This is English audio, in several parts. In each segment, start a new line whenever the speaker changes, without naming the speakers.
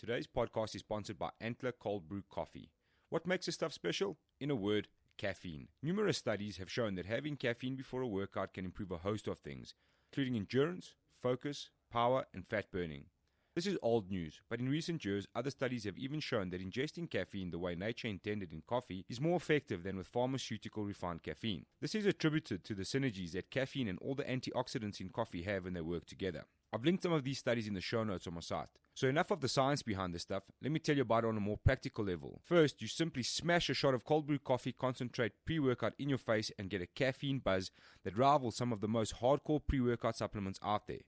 Today's podcast is sponsored by ENCA Cold Brew Coffee. What makes this stuff special? In a word, caffeine. Numerous studies have shown that having caffeine before a workout can improve a host of things, including endurance, focus, power, and fat burning. This is old news, but in recent years, other studies have even shown that ingesting caffeine the way nature intended in coffee is more effective than with pharmaceutical refined caffeine. This is attributed to the synergies that caffeine and all the antioxidants in coffee have when they work together. I've linked some of these studies in the show notes on my site. So enough of the science behind this stuff, let me tell you about it on a more practical level. First, you simply smash a shot of cold brew coffee concentrate pre-workout in your face and get a caffeine buzz that rivals some of the most hardcore pre-workout supplements out there.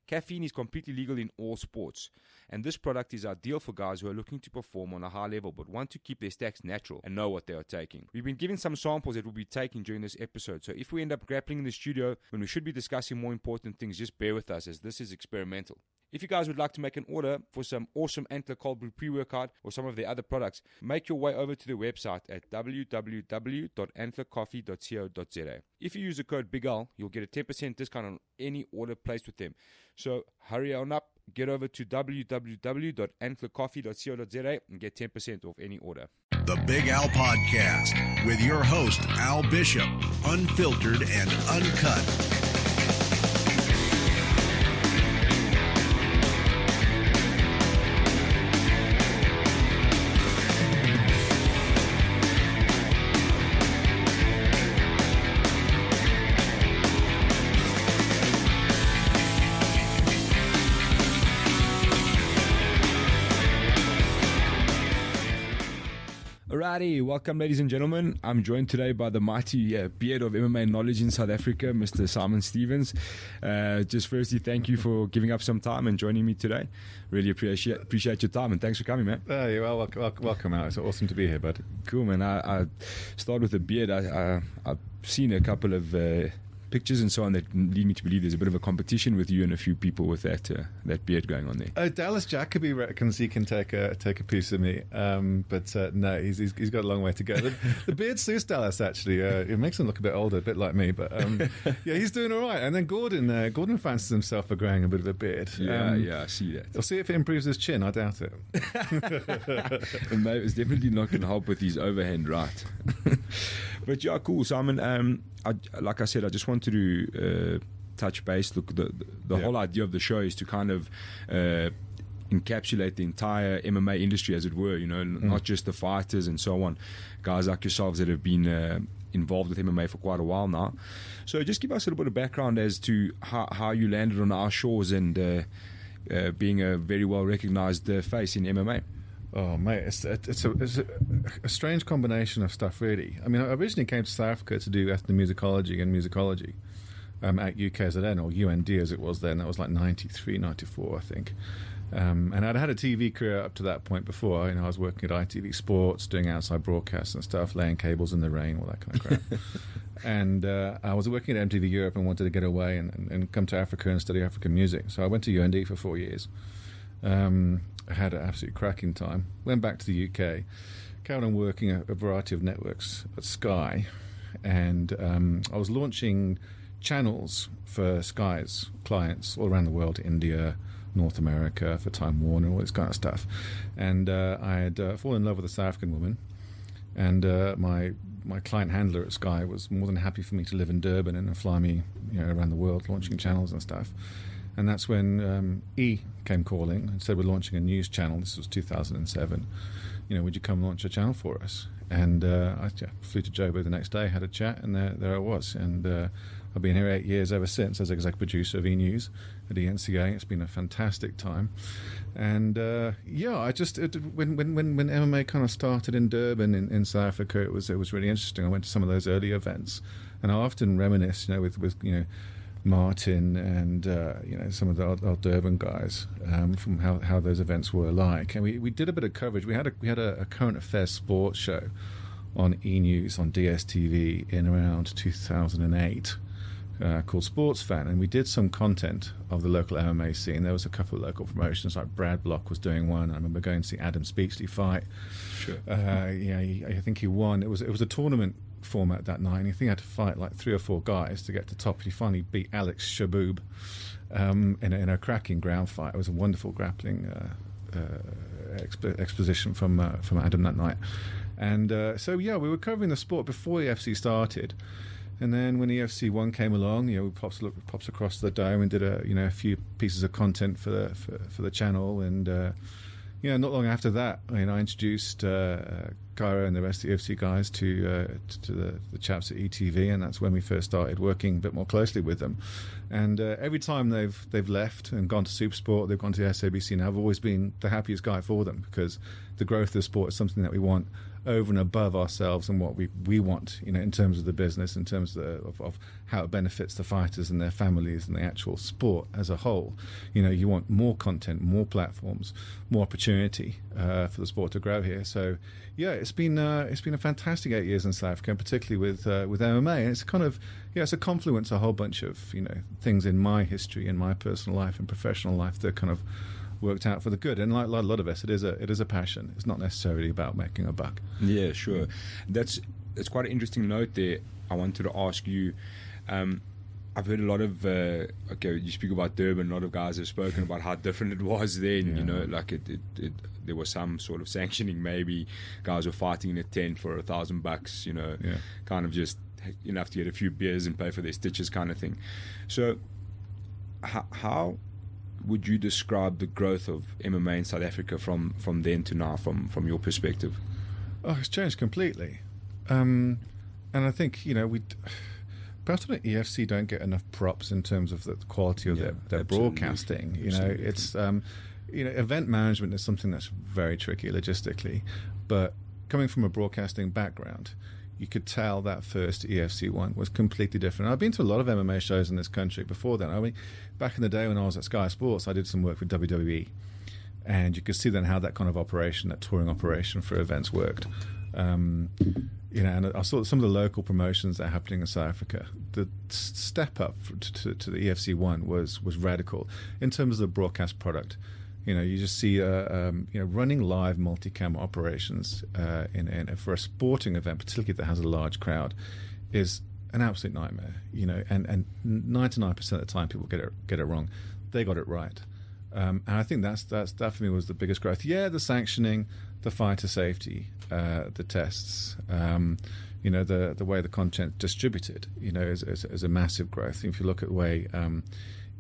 Caffeine is completely legal in all sports, and this product is ideal for guys who are looking to perform on a high level but want to keep their stacks natural and know what they are taking. We've been given some samples that we'll be taking during this episode, so if we end up grappling in the studio when we should be discussing more important things, just bear with us as this is experimental. If you guys would like to make an order for some awesome ENCA Cold Brew pre-workout or some of their other products, make your way over to their website at www.anclacoffee.co.za. If you use the code BIGAL, you'll get a 10% discount on any order placed with them. So hurry on up, get over to www.anclacoffee.co.za and get 10% off any order.
The Big Al Podcast with your host, Al Bishop, unfiltered and uncut.
Alrighty, welcome ladies and gentlemen. I'm joined today by the mighty beard of MMA knowledge in South Africa, Mr. Simon Stevens. Just firstly, thank you for giving up some time and joining me today. Really appreciate your time and thanks for coming, man.
You're welcome out. It's awesome to be here, bud.
Cool, man. I start with the beard. I've seen a couple of pictures and so on that lead me to believe there's a bit of a competition with you and a few people with that beard going on there.
Dallas Jacoby reckons he can take a piece of me, but no, he's got a long way to go. The beard suits Dallas actually. It makes him look a bit older, a bit like me, but yeah, he's doing all right. And then Gordon fancies himself for growing a bit of a beard.
Yeah, I see that.
We'll see if it improves his chin. I doubt it.
And mate, it's definitely not going to help with his overhand right. But yeah, cool, Simon. Like I said, I just wanted to touch base. Look, the whole idea of the show is to kind of encapsulate the entire MMA industry, as it were, not just the fighters and so on, guys like yourselves that have been involved with MMA for quite a while now. So just give us a little bit of background as to how you landed on our shores and being a very well recognized face in MMA.
Oh, mate, it's a strange combination of stuff, really. I mean, I originally came to South Africa to do ethnomusicology and musicology at UKZN, or UND as it was then. That was like 93, 94, I think. And I'd had a TV career up to that point before. I was working at ITV Sports, doing outside broadcasts and stuff, laying cables in the rain, all that kind of crap. And I was working at MTV Europe and wanted to get away and come to Africa and study African music. So I went to UND for 4 years. I had an absolutely cracking time. Went back to the UK, carried on working at a variety of networks at Sky, and I was launching channels for Sky's clients all around the world, India, North America, for Time Warner, all this kind of stuff. And I had fallen in love with a South African woman, and my client handler at Sky was more than happy for me to live in Durban and fly me around the world launching channels and stuff. And that's when E came calling and said, we're launching a news channel. This was 2007. Would you come launch a channel for us? And I flew to Joburg the next day, had a chat, and there I was. And I've been here 8 years ever since as executive producer of E! News at ENCA. It's been a fantastic time. And when MMA kind of started in Durban in South Africa, it was really interesting. I went to some of those early events, and I often reminisce, with Martin and some of the old Durban guys from how those events were like. And we did a bit of coverage. We had a current affairs sports show on E! News on DSTV in around 2008 called Sports Fan, and we did some content of the local MMA scene. There was a couple of local promotions, like Brad Block was doing one. I remember going to see Adam Speechley fight.
Sure.
I think he won. It was a tournament format that night, and I think he had to fight like 3 or 4 guys to get to top. He finally beat Alex Shaboub in a cracking ground fight. It was a wonderful grappling exposition from Adam that night. And we were covering the sport before EFC started. And then when EFC 1 came along, we pops across the dome and did a few pieces of content for the channel. And not long after that, I introduced Cairo and the rest of the EFC guys to the chaps at ETV, and that's when we first started working a bit more closely with them. And every time they've left and gone to Supersport, they've gone to the SABC, and I've always been the happiest guy for them, because the growth of the sport is something that we want over and above ourselves and what we want, in terms of the business, in terms of how it benefits the fighters and their families and the actual sport as a whole. You want more content, more platforms, more opportunity for the sport to grow here. So, it's been a fantastic 8 years in South Africa, and particularly with MMA. And it's kind of it's a confluence, a whole bunch of things in my history, in my personal life and professional life that kind of worked out for the good. And like a lot of us, it is a passion. It's not necessarily about making a buck.
Yeah, sure. That's quite an interesting note there. I wanted to ask you, I've heard a lot of you speak about Durban, a lot of guys have spoken about how different it was then. There was some sort of sanctioning. Maybe guys were fighting in a tent for $1,000, kind of just enough to get a few beers and pay for their stitches, kind of thing. So how would you describe the growth of MMA in South Africa from then to now, from your perspective?
Oh, it's changed completely. And I think, perhaps on EFC don't get enough props in terms of the quality of their broadcasting. It's event management is something that's very tricky logistically, but coming from a broadcasting background, you could tell that first EFC one was completely different. I've been to a lot of MMA shows in this country before then. I mean, back in the day when I was at Sky Sports, I did some work with WWE, and you could see then how that kind of operation, that touring operation for events worked. And I saw some of the local promotions that are happening in South Africa. The step up to the EFC one was radical in terms of the broadcast product. You just see running live multi-camera operations for a sporting event, particularly that has a large crowd, is an absolute nightmare. And 99% of the time people get it wrong. They got it right, and I think that for me was the biggest growth. Yeah, the sanctioning, the fighter safety, the tests, the way the content distributed, is a massive growth. If you look at the way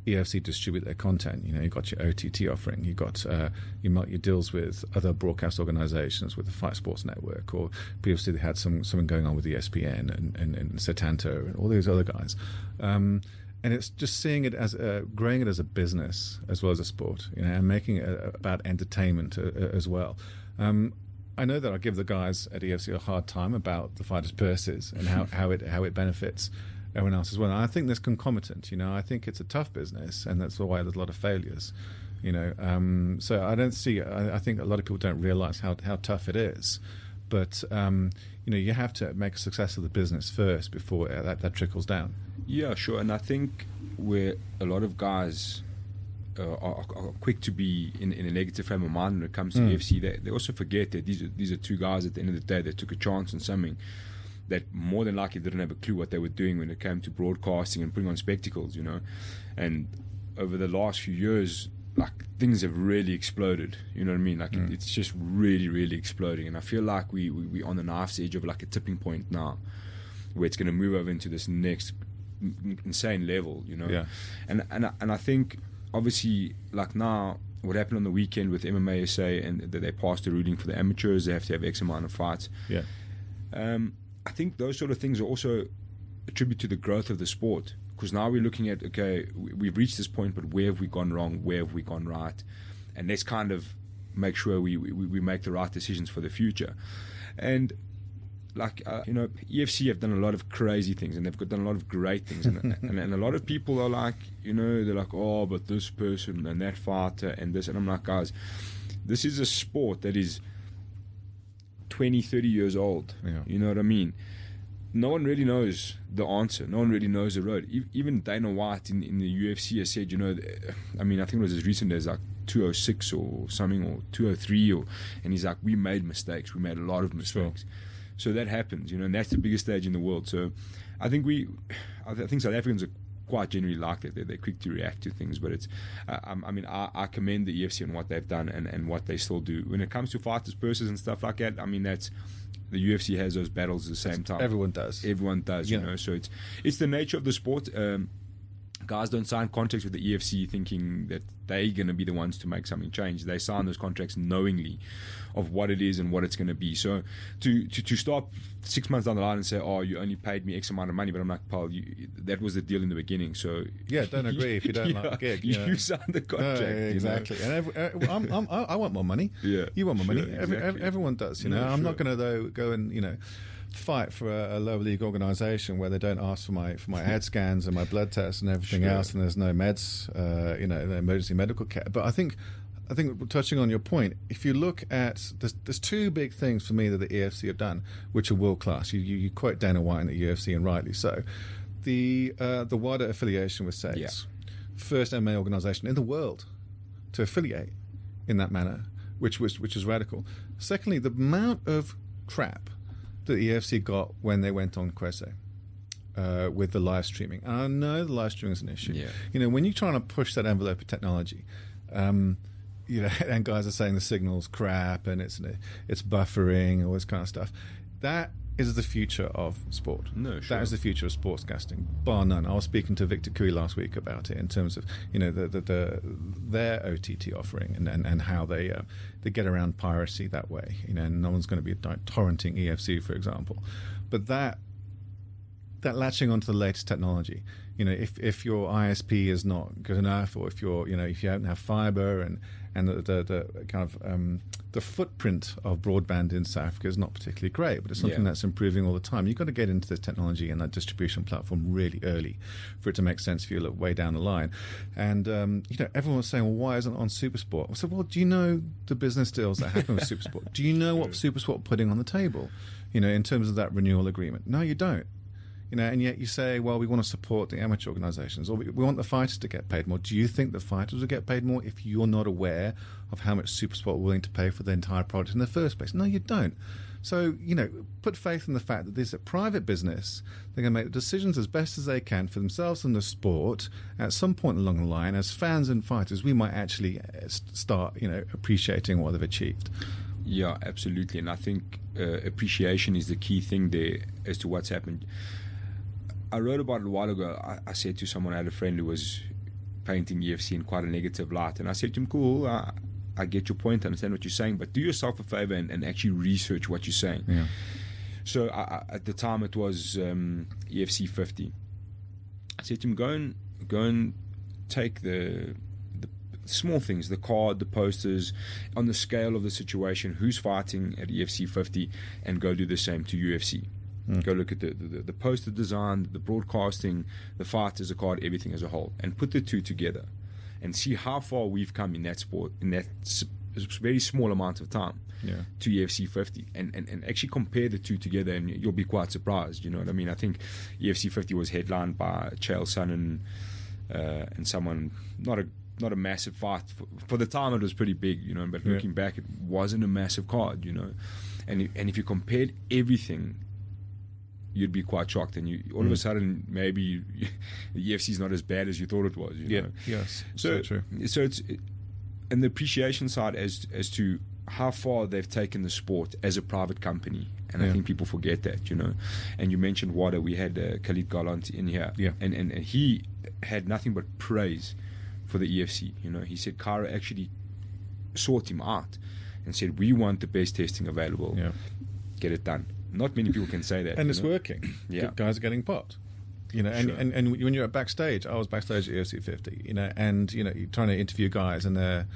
EFC distribute their content, you got your OTT offering, you got your deals with other broadcast organizations, with the Fight Sports Network, or previously they had something going on with ESPN and Setanta and all these other guys. And it's just seeing it as growing it as a business as well as a sport, and making it about entertainment as well. I know that I give the guys at EFC a hard time about the fighters' purses and how it benefits everyone else as well. And I think there's concomitant. I think it's a tough business, and that's why there's a lot of failures. So I don't see. I think a lot of people don't realize how tough it is. But you have to make a success of the business first before that trickles down.
Yeah, sure. And I think where a lot of guys are quick to be in a negative frame of mind when it comes to UFC, they also forget that these are two guys at the end of the day that took a chance on something that more than likely didn't have a clue what they were doing when it came to broadcasting and putting on spectacles, And over the last few years, things have really exploded. You know what I mean? It's just really, really exploding. And I feel like we're on the knife's edge of a tipping point now, where it's going to move over into this next insane level.
Yeah.
And I think obviously now what happened on the weekend with MMA SA, and that they passed the ruling for the amateurs, they have to have X amount of fights.
Yeah.
I think those sort of things are also a tribute to the growth of the sport, because now we're looking at, okay, we've reached this point, but where have we gone wrong, where have we gone right, and let's kind of make sure we make the right decisions for the future. And EFC have done a lot of crazy things, and they've done a lot of great things, and a lot of people are like, they're like, oh, but this person and that fighter and this, and I'm like, guys, this is a sport that is 20, 30 years old.
Yeah.
You know what I mean? No one really knows the answer. No one really knows the road. Even Dana White in the UFC has said, I think it was as recent as 206 or something, or 203, and he's like, we made mistakes. We made a lot of mistakes. Sure. So that happens, and that's the biggest stage in the world. So I think South Africans are quite generally like that. They're quick to react to things, but it's I commend the EFC on what they've done and what they still do. When it comes to fighters, purses and stuff like that, I mean, that's the UFC has those battles at the same time.
Everyone does,
you know. So it's the nature of the sport. Guys don't sign contracts with the EFC thinking that they're going to be the ones to make something change. They sign those contracts knowingly of what it is and what it's going to be. So to start 6 months down the line and say, oh, you only paid me X amount of money, but I'm like, pal, that was the deal in the beginning. So
don't agree if you don't like the gig.
You signed the contract.
Exactly. You know? And I want more money.
Yeah,
you want more money.
Exactly.
Everyone does. You know, I'm not going to go and fight for a lower league organisation where they don't ask for my head scans and my blood tests and everything else, and there's no meds, no emergency medical care. But I think touching on your point, if you look at there's two big things for me that the EFC have done, which are world class. You quote Dana White in the UFC, and rightly so. The wider affiliation with SAGS, first MMA organisation in the world to affiliate in that manner, which is radical. Secondly, the amount of crap that the EFC got when they went on Kwese with the live streaming. And I know the live streaming is an issue.
Yeah.
You know, when you're trying to push that envelope of technology, and guys are saying the signal's crap and it's buffering, all this kind of stuff. That is the future of sport.
No, sure.
That is the future of sportscasting, bar none. I was speaking to Victor Cui last week about it in terms of their OTT offering and how they get around piracy that way. And no one's going to be torrenting EFC, for example. But that latching onto the latest technology, if your ISP is not good enough, or if if you don't have fiber and the kind of the footprint of broadband in South Africa is not particularly great, but it's something that's improving all the time. You've got to get into this technology and that distribution platform really early for it to make sense for you way down the line. And everyone was saying, well, why isn't it on SuperSport? I said, well, do you know the business deals that happen with SuperSport? Do you know what SuperSport are putting on the table, in terms of that renewal agreement? No, you don't. And yet you say, well, we want to support the amateur organisations, or we want the fighters to get paid more. Do you think the fighters will get paid more if you're not aware of how much SuperSport are willing to pay for the entire product in the first place? No, you don't. So, put faith in the fact that this is a private business. They're going to make the decisions as best as they can for themselves and the sport. At some point along the line, as fans and fighters, we might actually start, appreciating what they've achieved.
Yeah, absolutely. And I think appreciation is the key thing there as to what's happened. I wrote about it a while ago. I said to someone, I had a friend who was painting EFC in quite a negative light, and I said to him, cool, I get your point, I understand what you're saying, but do yourself a favor and actually research what you're saying.
Yeah.
So at the time it was EFC 50. I said to him, go and take the small things, the card, the posters, on the scale of the situation, who's fighting at EFC 50, and go do the same to UFC. Go look at the poster design, the broadcasting, the fighters, the card, everything as a whole, and put the two together and see how far we've come in that sport in that very small amount of time to UFC 50, and actually compare the two together, and you'll be quite surprised. You know what I mean? I think UFC 50 was headlined by Chael Sonnen and someone, not a massive fight. For the time it was pretty big, but looking back, it wasn't a massive card, and if you compared everything, you'd be quite shocked, and you all of a sudden maybe the UFC is not as bad as you thought it was. You know?
Yes.
So
true.
So it's and the appreciation side as to how far they've taken the sport as a private company, and I think people forget that. And you mentioned Wada. We had Khalid Galant in here, and he had nothing but praise for the EFC. He said Cairo actually sought him out and said, we want the best testing available. Get it done. Not many people can say that.
And it's working. Guys are getting popped. And when you're at backstage, I was backstage at EFC 50, and, you're trying to interview guys, and they're,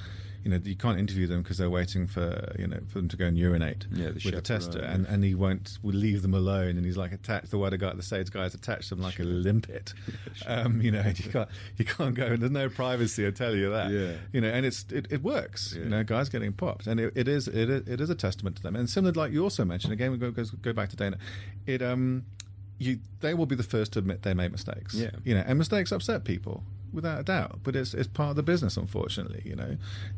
you can't interview them because they're waiting for them to go and urinate with the tester, and he will leave them alone, and he's like attached, the wider guy, the SAGS guy is attached to him like a limpet. And you can't go, and there's no privacy, I tell you that. And it works. Guys getting popped, and it is a testament to them. And similar, like you also mentioned, again, we go back to Dana, they will be the first to admit they made mistakes. And mistakes upset people. without a doubt. But it's part of the business, unfortunately,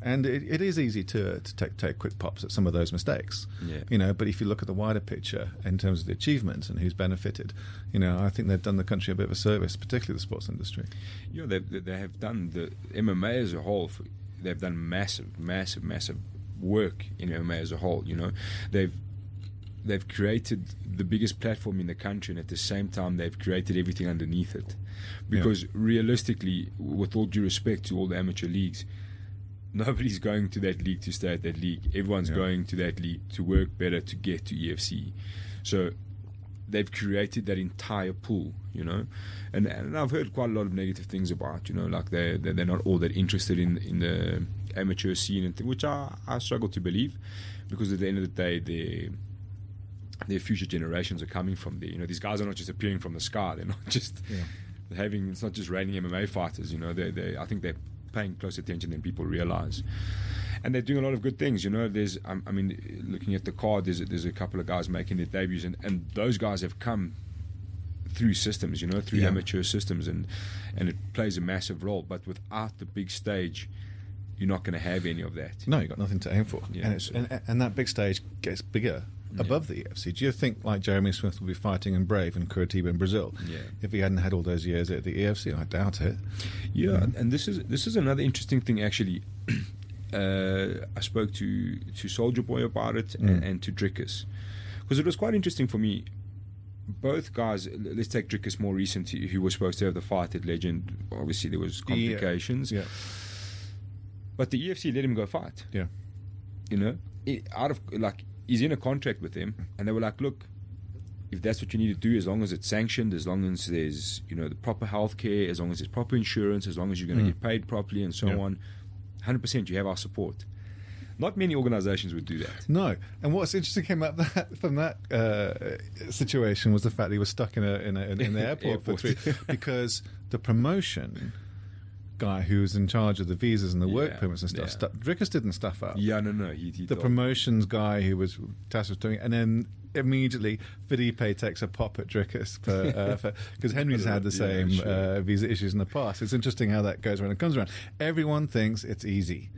And it is easy to take quick pops at some of those mistakes, But if you look at the wider picture in terms of the achievements and who's benefited, I think they've done the country a bit of a service, particularly the sports industry.
They have done the MMA as a whole. They've done massive work in MMA as a whole. They've created the biggest platform in the country, and at the same time they've created everything underneath it. Because realistically, with all due respect to all the amateur leagues, nobody's going to that league to stay at that league. Everyone's going to that league to work better to get to EFC. So they've created that entire pool, and I've heard quite a lot of negative things about, like they're not all that interested in the amateur scene, and which I struggle to believe, because at the end of the day, their future generations are coming from there. These guys are not just appearing from the sky. They're not just it's not just raining MMA fighters. I think they're paying close attention than people realize, and they're doing a lot of good things. There's, looking at the card, there's a couple of guys making their debuts, and those guys have come through systems, through amateur systems, and it plays a massive role. But without the big stage, you're not going to have any of that.
No, you've got nothing to aim for, and that big stage gets bigger above the UFC. Do you think like Jeremy Smith will be fighting in Brave and Curitiba in Brazil if he hadn't had all those years at the UFC? I doubt it.
And this is another interesting thing, actually. I spoke to Soldier Boy about it and to Drickus, because it was quite interesting for me. Both guys, let's take Drickus more recent, who was supposed to have the fight at Legend. Obviously there was complications, but the UFC let him go fight. He's in a contract with them, and they were like, look, if that's what you need to do, as long as it's sanctioned, as long as there's the proper health care, as long as there's proper insurance, as long as you're going to get paid properly and so on, 100% you have our support. Not many organizations would do that.
No. And what's interesting came out from that situation was the fact that he was stuck in the airport for 3 because the promotion guy who was in charge of the visas and the work permits and stuff, Drickus didn't stuff up.
The
promotions guy who was tasked with doing it, and then immediately Felipe takes a pop at Drickus because Henry's had the same visa issues in the past. It's interesting how that goes around and comes around. Everyone thinks it's easy,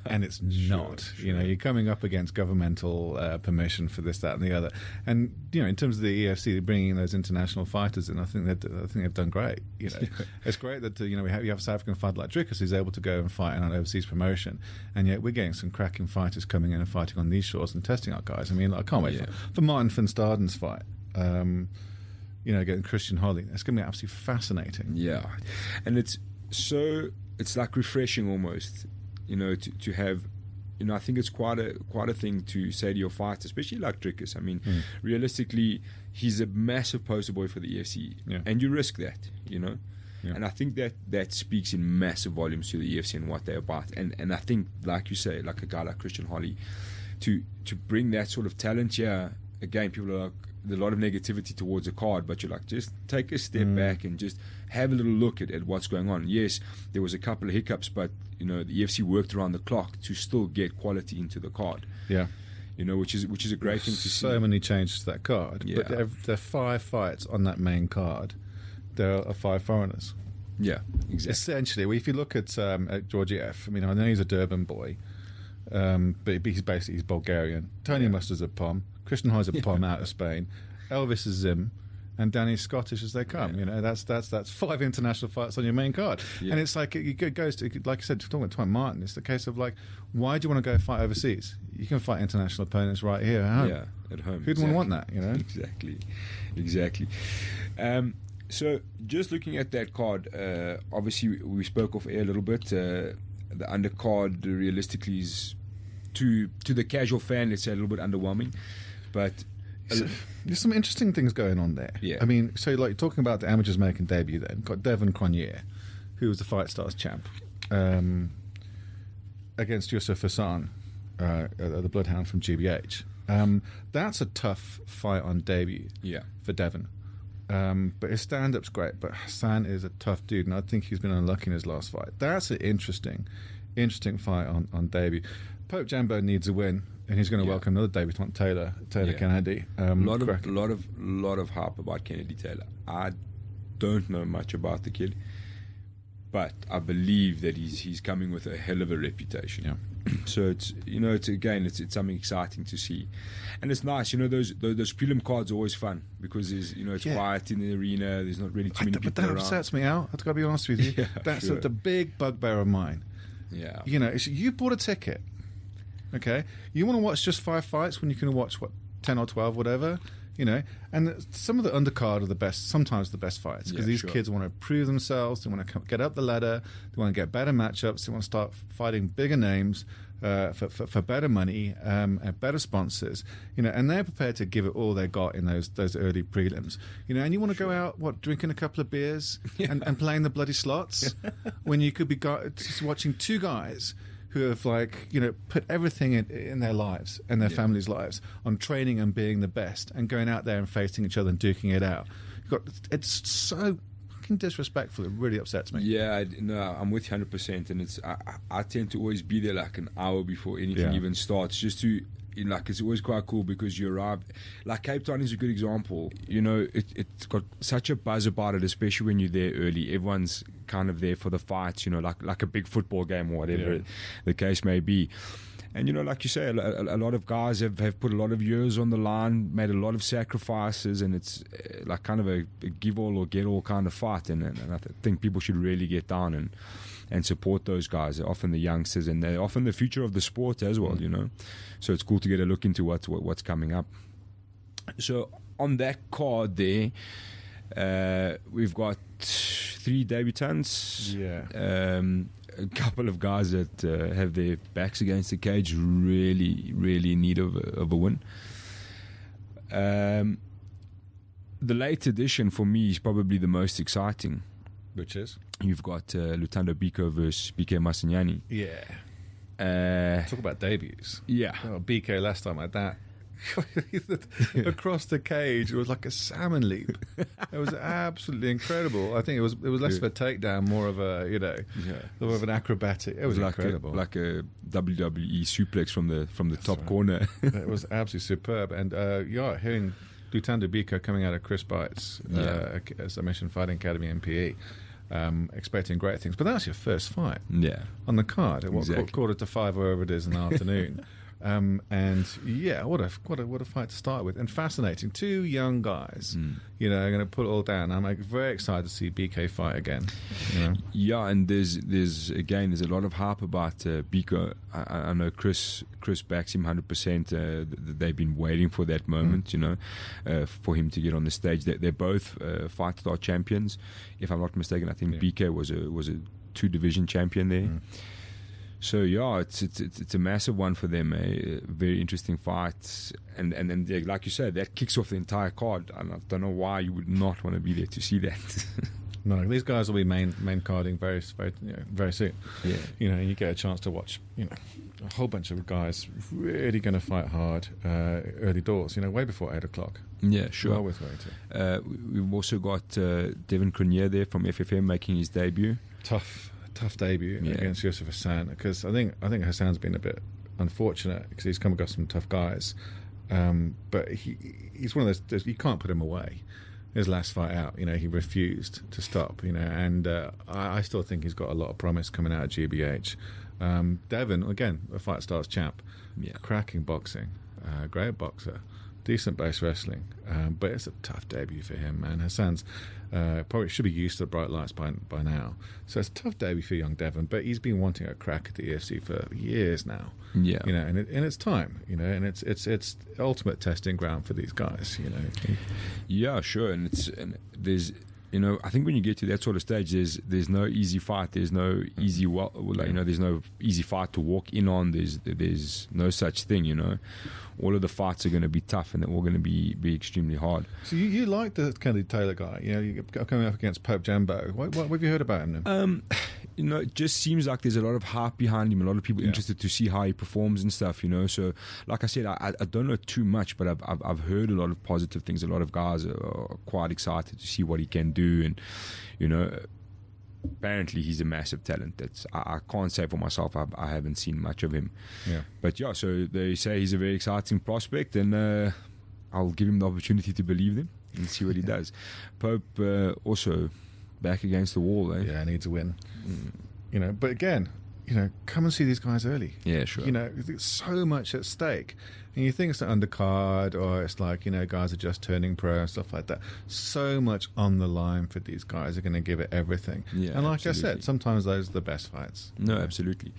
and it's not. You're coming up against governmental permission for this, that, and the other. And in terms of the EFC, bringing in those international fighters in, I think they've done great. It's great that you have a South African fighter like Drickus who's able to go and fight in an overseas promotion, and yet we're getting some cracking fighters coming in and fighting on these shores and testing our guys. I can't wait for Martin van Staden's fight. Getting Christian Holly. It's going to be absolutely fascinating.
And it's like refreshing almost. To have, I think it's quite a thing to say to your fighter, especially like Drickus. Realistically, he's a massive poster boy for the EFC, and you risk that, And I think that speaks in massive volumes to the EFC and what they're about. And I think, like you say, like a guy like Christian Holly, to bring that sort of talent, again, people are like, there's a lot of negativity towards the card, but you're like, just take a step back and just have a little look at what's going on. Yes, there was a couple of hiccups, but the EFC worked around the clock to still get quality into the card. Which is a great thing to see. So
many changes to that card, but there are 5 fights on that main card. There are 5 foreigners.
Exactly.
Essentially, if you look at Georgiev, I know he's a Durban boy, but he's Bulgarian. Tony Mustard's a Pom. Christian Holly's a Pom out of Spain. Elvis is Zim. And Danny's Scottish as they come. That's 5 international fights on your main card. And it's like it goes to, like I said, talking about Twine Martin, it's the case of like, why do you want to go fight overseas? You can fight international opponents right here at home.
At home.
Who'd want that?
Exactly. So just looking at that card, obviously we spoke off air a little bit. The undercard realistically is to the casual fan, let's say, a little bit underwhelming, but.
There's some interesting things going on there. So like talking about the amateurs making debut, then got Devon Cronje, who was the Fight Stars champ, against Yusuf Hassan, the Bloodhound from GBH. That's a tough fight on debut for Devon. But his stand-up's great, but Hassan is a tough dude, and I think he's been unlucky in his last fight. That's an interesting fight on debut. Pope Jambo needs a win, and he's going to welcome another debutant, Taylor Kennedy.
A lot of hype about Kennedy Taylor. I don't know much about the kid. but I believe that he's coming with a hell of a reputation.
Yeah.
So it's it's something exciting to see, and it's nice. Those prelim cards are always fun because it's quiet in the arena. There's not really too many people
But that
around.
upsets me, Al. I've got to be honest with you.
Yeah,
That's
sure.
the big bugbear of mine.
Yeah.
You bought a ticket. Okay, you want to watch just 5 fights when you can watch 10 or 12, whatever. And some of the undercard are the best, sometimes the best fights, because these kids want to prove themselves. They want to get up the ladder. They want to get better matchups. They want to start fighting bigger names for better money and better sponsors. And they're prepared to give it all they got in those early prelims. And you want to go out drinking a couple of beers and playing the bloody slots when you could be just watching two guys who have put everything in their lives and their families' lives on training and being the best and going out there and facing each other and duking it out. It's so fucking disrespectful. It really upsets me.
Yeah, I'm with you 100%, and I tend to always be there like an hour before anything even starts, just to. It's always quite cool because you arrive. Like Cape Town is a good example. It's got such a buzz about it, especially when you're there early. Everyone's kind of there for the fights, like a big football game or whatever the case may be. And like you say, a lot of guys have put a lot of years on the line, made a lot of sacrifices, and it's like kind of a give all or get all kind of fight. And I think people should really get down and support those guys. They're often the youngsters, and they're often the future of the sport as well. So it's cool to get a look into what's coming up. So on that card there, we've got 3 debutants. A couple of guys that have their backs against the cage, really, really in need of a win. The late edition for me is probably the most exciting.
Which is?
You've got Lutando Biko versus BK Masinyani.
Yeah. Talk about debuts.
Yeah.
Oh, BK last time like that. Across the cage, it was like a salmon leap. It was absolutely incredible. I think it was less of a takedown, more of a more of an acrobatic. It was
like
incredible,
like a WWE suplex from the top corner.
It was absolutely superb. And hearing Lutando Biko coming out of Chris Bites, as I mentioned, Fighting Academy MPE. Expecting great things, but that's your first fight on the card at quarter to 5 or wherever it is in the afternoon. What a fight to start with, and fascinating. 2 young guys, are going to put it all down. I'm very excited to see BK fight again.
Yeah, and there's a lot of hype about Biko. I know Chris backs him 100%. They've been waiting for that moment, for him to get on the stage. They're both Fight Star champions, if I'm not mistaken. I think BK was a 2 division champion there. So it's a massive one for them. A very interesting fight, and then like you said, that kicks off the entire card. And I don't know why you would not want to be there to see that.
No, these guys will be main carding very very soon. And you get a chance to watch a whole bunch of guys really going to fight hard early doors. Way before 8 o'clock.
Yeah, sure.
Well worth waiting.
We've also got Devin Cronier there from FFM making his debut.
Tough debut against Yusuf Hassan, because I think Hassan's been a bit unfortunate because he's come across some tough guys, but he's one of those, you can't put him away. His last fight out, he refused to stop, and I still think he's got a lot of promise coming out of GBH. Devin, again, a Fight Stars champ, cracking boxing, great boxer, decent base wrestling, but it's a tough debut for him, man. Hassan's probably should be used to the bright lights by now, so it's a tough debut for young Devon, but he's been wanting a crack at the EFC for years now. And it's time, and it's ultimate testing ground for these guys.
Yeah, sure. And there's I think when you get to that sort of stage, there's no easy fight. There's no easy there's no easy fight to walk in on. There's no such thing. All of the fights are going to be tough, and they're all going to be extremely hard.
So you like the Kennedy Taylor guy? You're coming up against Pope Jambo. What have you heard about him then?
It just seems like there's a lot of hype behind him. A lot of people interested to see how he performs and stuff. So, like I said, I don't know too much, but I've heard a lot of positive things. A lot of guys are quite excited to see what he can do, and apparently he's a massive talent. I can't say for myself. I haven't seen much of him. But so they say he's a very exciting prospect, and I'll give him the opportunity to believe them and see what he does. Pope also back against the wall, eh?
Yeah, needs a win. You know, but again, you know, come and see these guys early.
Yeah, sure.
You know, there's so much at stake. And you think it's an undercard, or it's like, you know, guys are just turning pro and stuff like that. So much on the line for these guys are going to give it everything.
Yeah,
and like
absolutely.
I said, sometimes those are the best fights.
No, absolutely.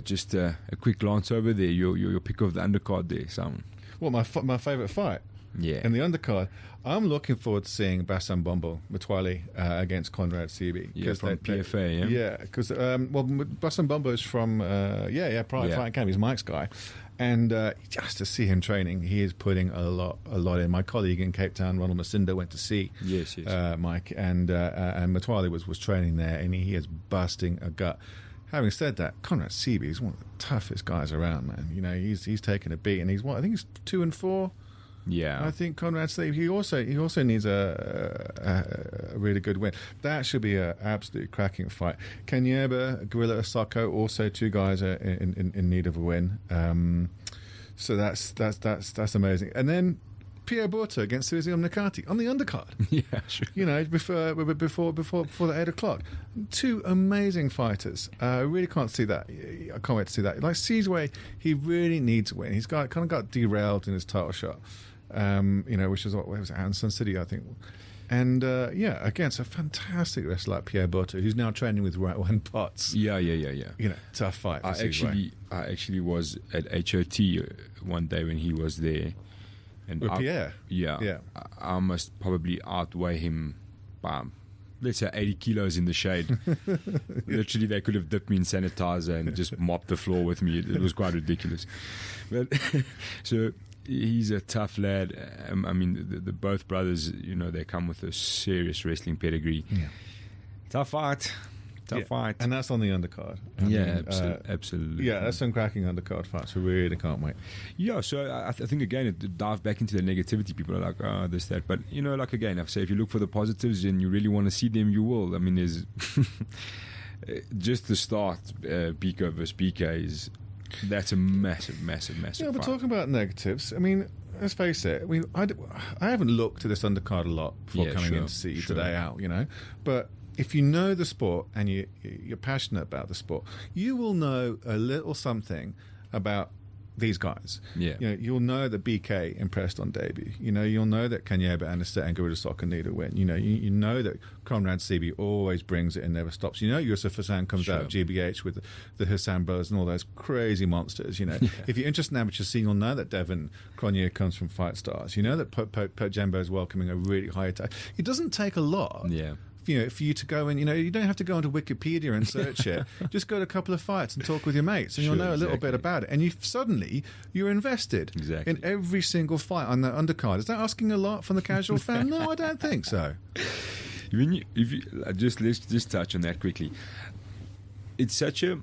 Just a quick glance over there. Your pick of the undercard there, Simon.
Well, my favourite fight
Yeah.
in the undercard, I'm looking forward to seeing Bassam Bombo Mutwali against Conrad Sebi.
Yeah, from PFA, yeah?
Yeah, because, Bassam Bombo is from, Pride Fight Academy. He's Mike's guy. And just to see him training, he is putting a lot in. My colleague in Cape Town, Ronald Masinda, went to see Mike, and Mutwali was training there, and he is busting a gut. Having said that, Conrad Sebi is one of the toughest guys around, man. You know, he's taken a beat, and I think he's 2-4.
Yeah.
I think Conrad Sebi, he also needs a really good win. That should be an absolutely cracking fight. Kanyeba, Gorilla Osako, also two guys are in need of a win. So that's amazing. And then Pierre Borto against Suzy Nakati on the undercard.
Yeah, sure.
You know, before the 8 o'clock. Two amazing fighters. I really can't see that. I can't wait to see that. Like Cizwe, he really needs a win. He's kind of got derailed in his title shot. You know, which is what was it, Sun City, I think. And against a fantastic wrestler like Pierre Borto, who's now training with One Potts.
Yeah.
You know, tough fight.
I actually was at HOT one day when he was there. And
With Pierre?
Yeah. I must probably outweigh him by, let's say, 80 kilos in the shade. Literally, they could have dipped me in sanitizer and just mopped the floor with me. It was quite ridiculous. But so he's a tough lad. I mean, the both brothers, you know, they come with a serious wrestling pedigree.
Yeah.
Tough fight.
And that's on the undercard.
Absolutely.
Yeah, that's some cracking undercard fights. I really can't wait.
Yeah, so I think, again, it dives back into the negativity. People are like, oh, this, that. But, you know, like, again, I say, if you look for the positives and you really want to see them, you will. I mean, there's just the start, Bika versus BK that's a massive
Yeah, but
fight.
talking about negatives, I mean, let's face it. I haven't looked at this undercard a lot before coming in to see you today out, you know. But if you know the sport and you're passionate about the sport, you will know a little something about these guys.
Yeah.
You know, you'll know that BK impressed on debut. You know, you'll know that Kanyeba and Gorilla Soccer need a win. You know, you know that Conrad Sebi always brings it and never stops. You know, Yusuf Hassan comes out of GBH with the Hassan brothers and all those crazy monsters. You know, if you're interested in amateur scene, you'll know that Devin Cronje comes from Fight Stars. You know that Pope Jembo is welcoming a really high attack. It doesn't take a lot.
Yeah.
You know, for you to go and, you know, you don't have to go onto Wikipedia and search it. Just go to a couple of fights and talk with your mates, and you'll know a little bit about it. And you're invested in every single fight on that undercard. Is that asking a lot from the casual fan? No, I don't think so.
If you let's just touch on that quickly. It's such a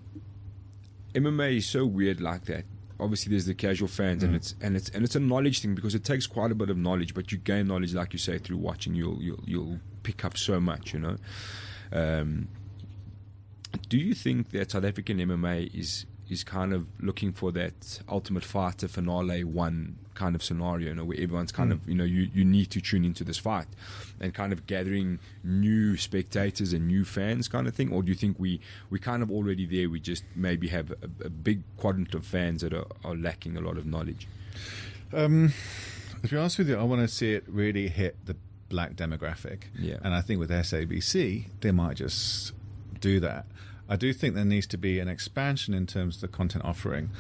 MMA is so weird like that. Obviously, there's the casual fans, and it's a knowledge thing, because it takes quite a bit of knowledge. But you gain knowledge, like you say, through watching. You'll pick up so much, you know. Do you think that South African MMA is kind of looking for that Ultimate Fighter finale one kind of scenario, you know, where everyone's kind of, you know, you need to tune into this fight, and kind of gathering new spectators and new fans kind of thing? Or do you think we kind of already there, we just maybe have a big quadrant of fans that are lacking a lot of knowledge?
To be honest with you, I want to see it really hit the black demographic.
Yeah.
And I think with SABC, they might just do that. I do think there needs to be an expansion in terms of the content offering.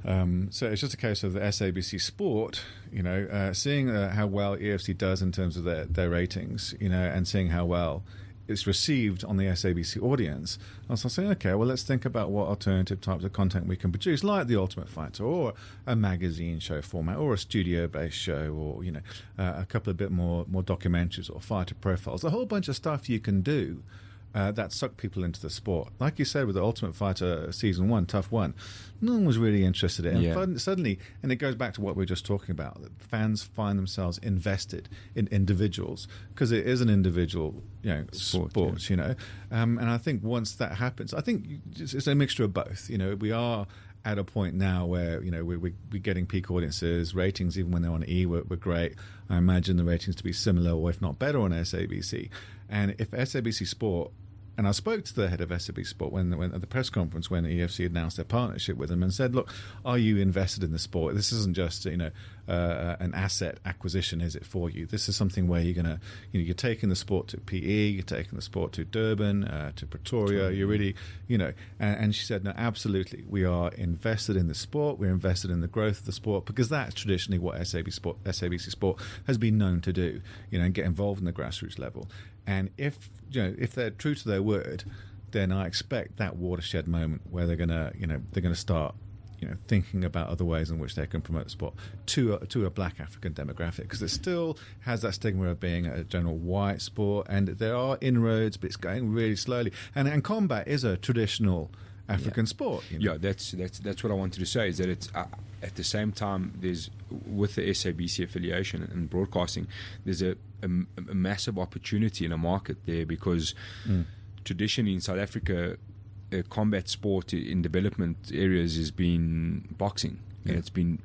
So it's just a case of the SABC Sport, you know, seeing how well EFC does in terms of their ratings, you know, and seeing how well it's received on the SABC audience. I was saying, okay, well, let's think about what alternative types of content we can produce, like The Ultimate Fighter, or a magazine show format, or a studio-based show, or, you know, a couple of bit more documentaries or fighter profiles, a whole bunch of stuff you can do that suck people into the sport. Like you said, with The Ultimate Fighter Season 1, Tough 1, no one was really interested in it. And suddenly, and it goes back to what we were just talking about, that fans find themselves invested in individuals, because it is an individual, you know, sport, you know. And I think once that happens, I think it's a mixture of both. You know, we are at a point now where, you know, we're getting peak audiences. Ratings, even when they're on E, were great. I imagine the ratings to be similar, or if not better, on SABC. And if SABC Sport, and I spoke to the head of SABC Sport when at the press conference when EFC announced their partnership with them, and said, look, are you invested in the sport? This isn't just, you know, an asset acquisition, is it, for you? This is something where you're going to, you know, you're taking the sport to PE, you're taking the sport to Durban, to Pretoria. You're really, you know, and she said, no, absolutely, we are invested in the sport, we're invested in the growth of the sport, because that's traditionally what SABC Sport has been known to do, you know, and get involved in the grassroots level. And if, you know, if they're true to their word, then I expect that watershed moment where they're gonna start, you know, thinking about other ways in which they can promote the sport to a Black African demographic, because it still has that stigma of being a general white sport, and there are inroads, but it's going really slowly. And combat is a traditional African sport. You know?
Yeah, that's what I wanted to say, is that it's at the same time, there's, with the SABC affiliation and broadcasting, there's a massive opportunity in a market there, because traditionally in South Africa, combat sport in development areas has been boxing, and it's been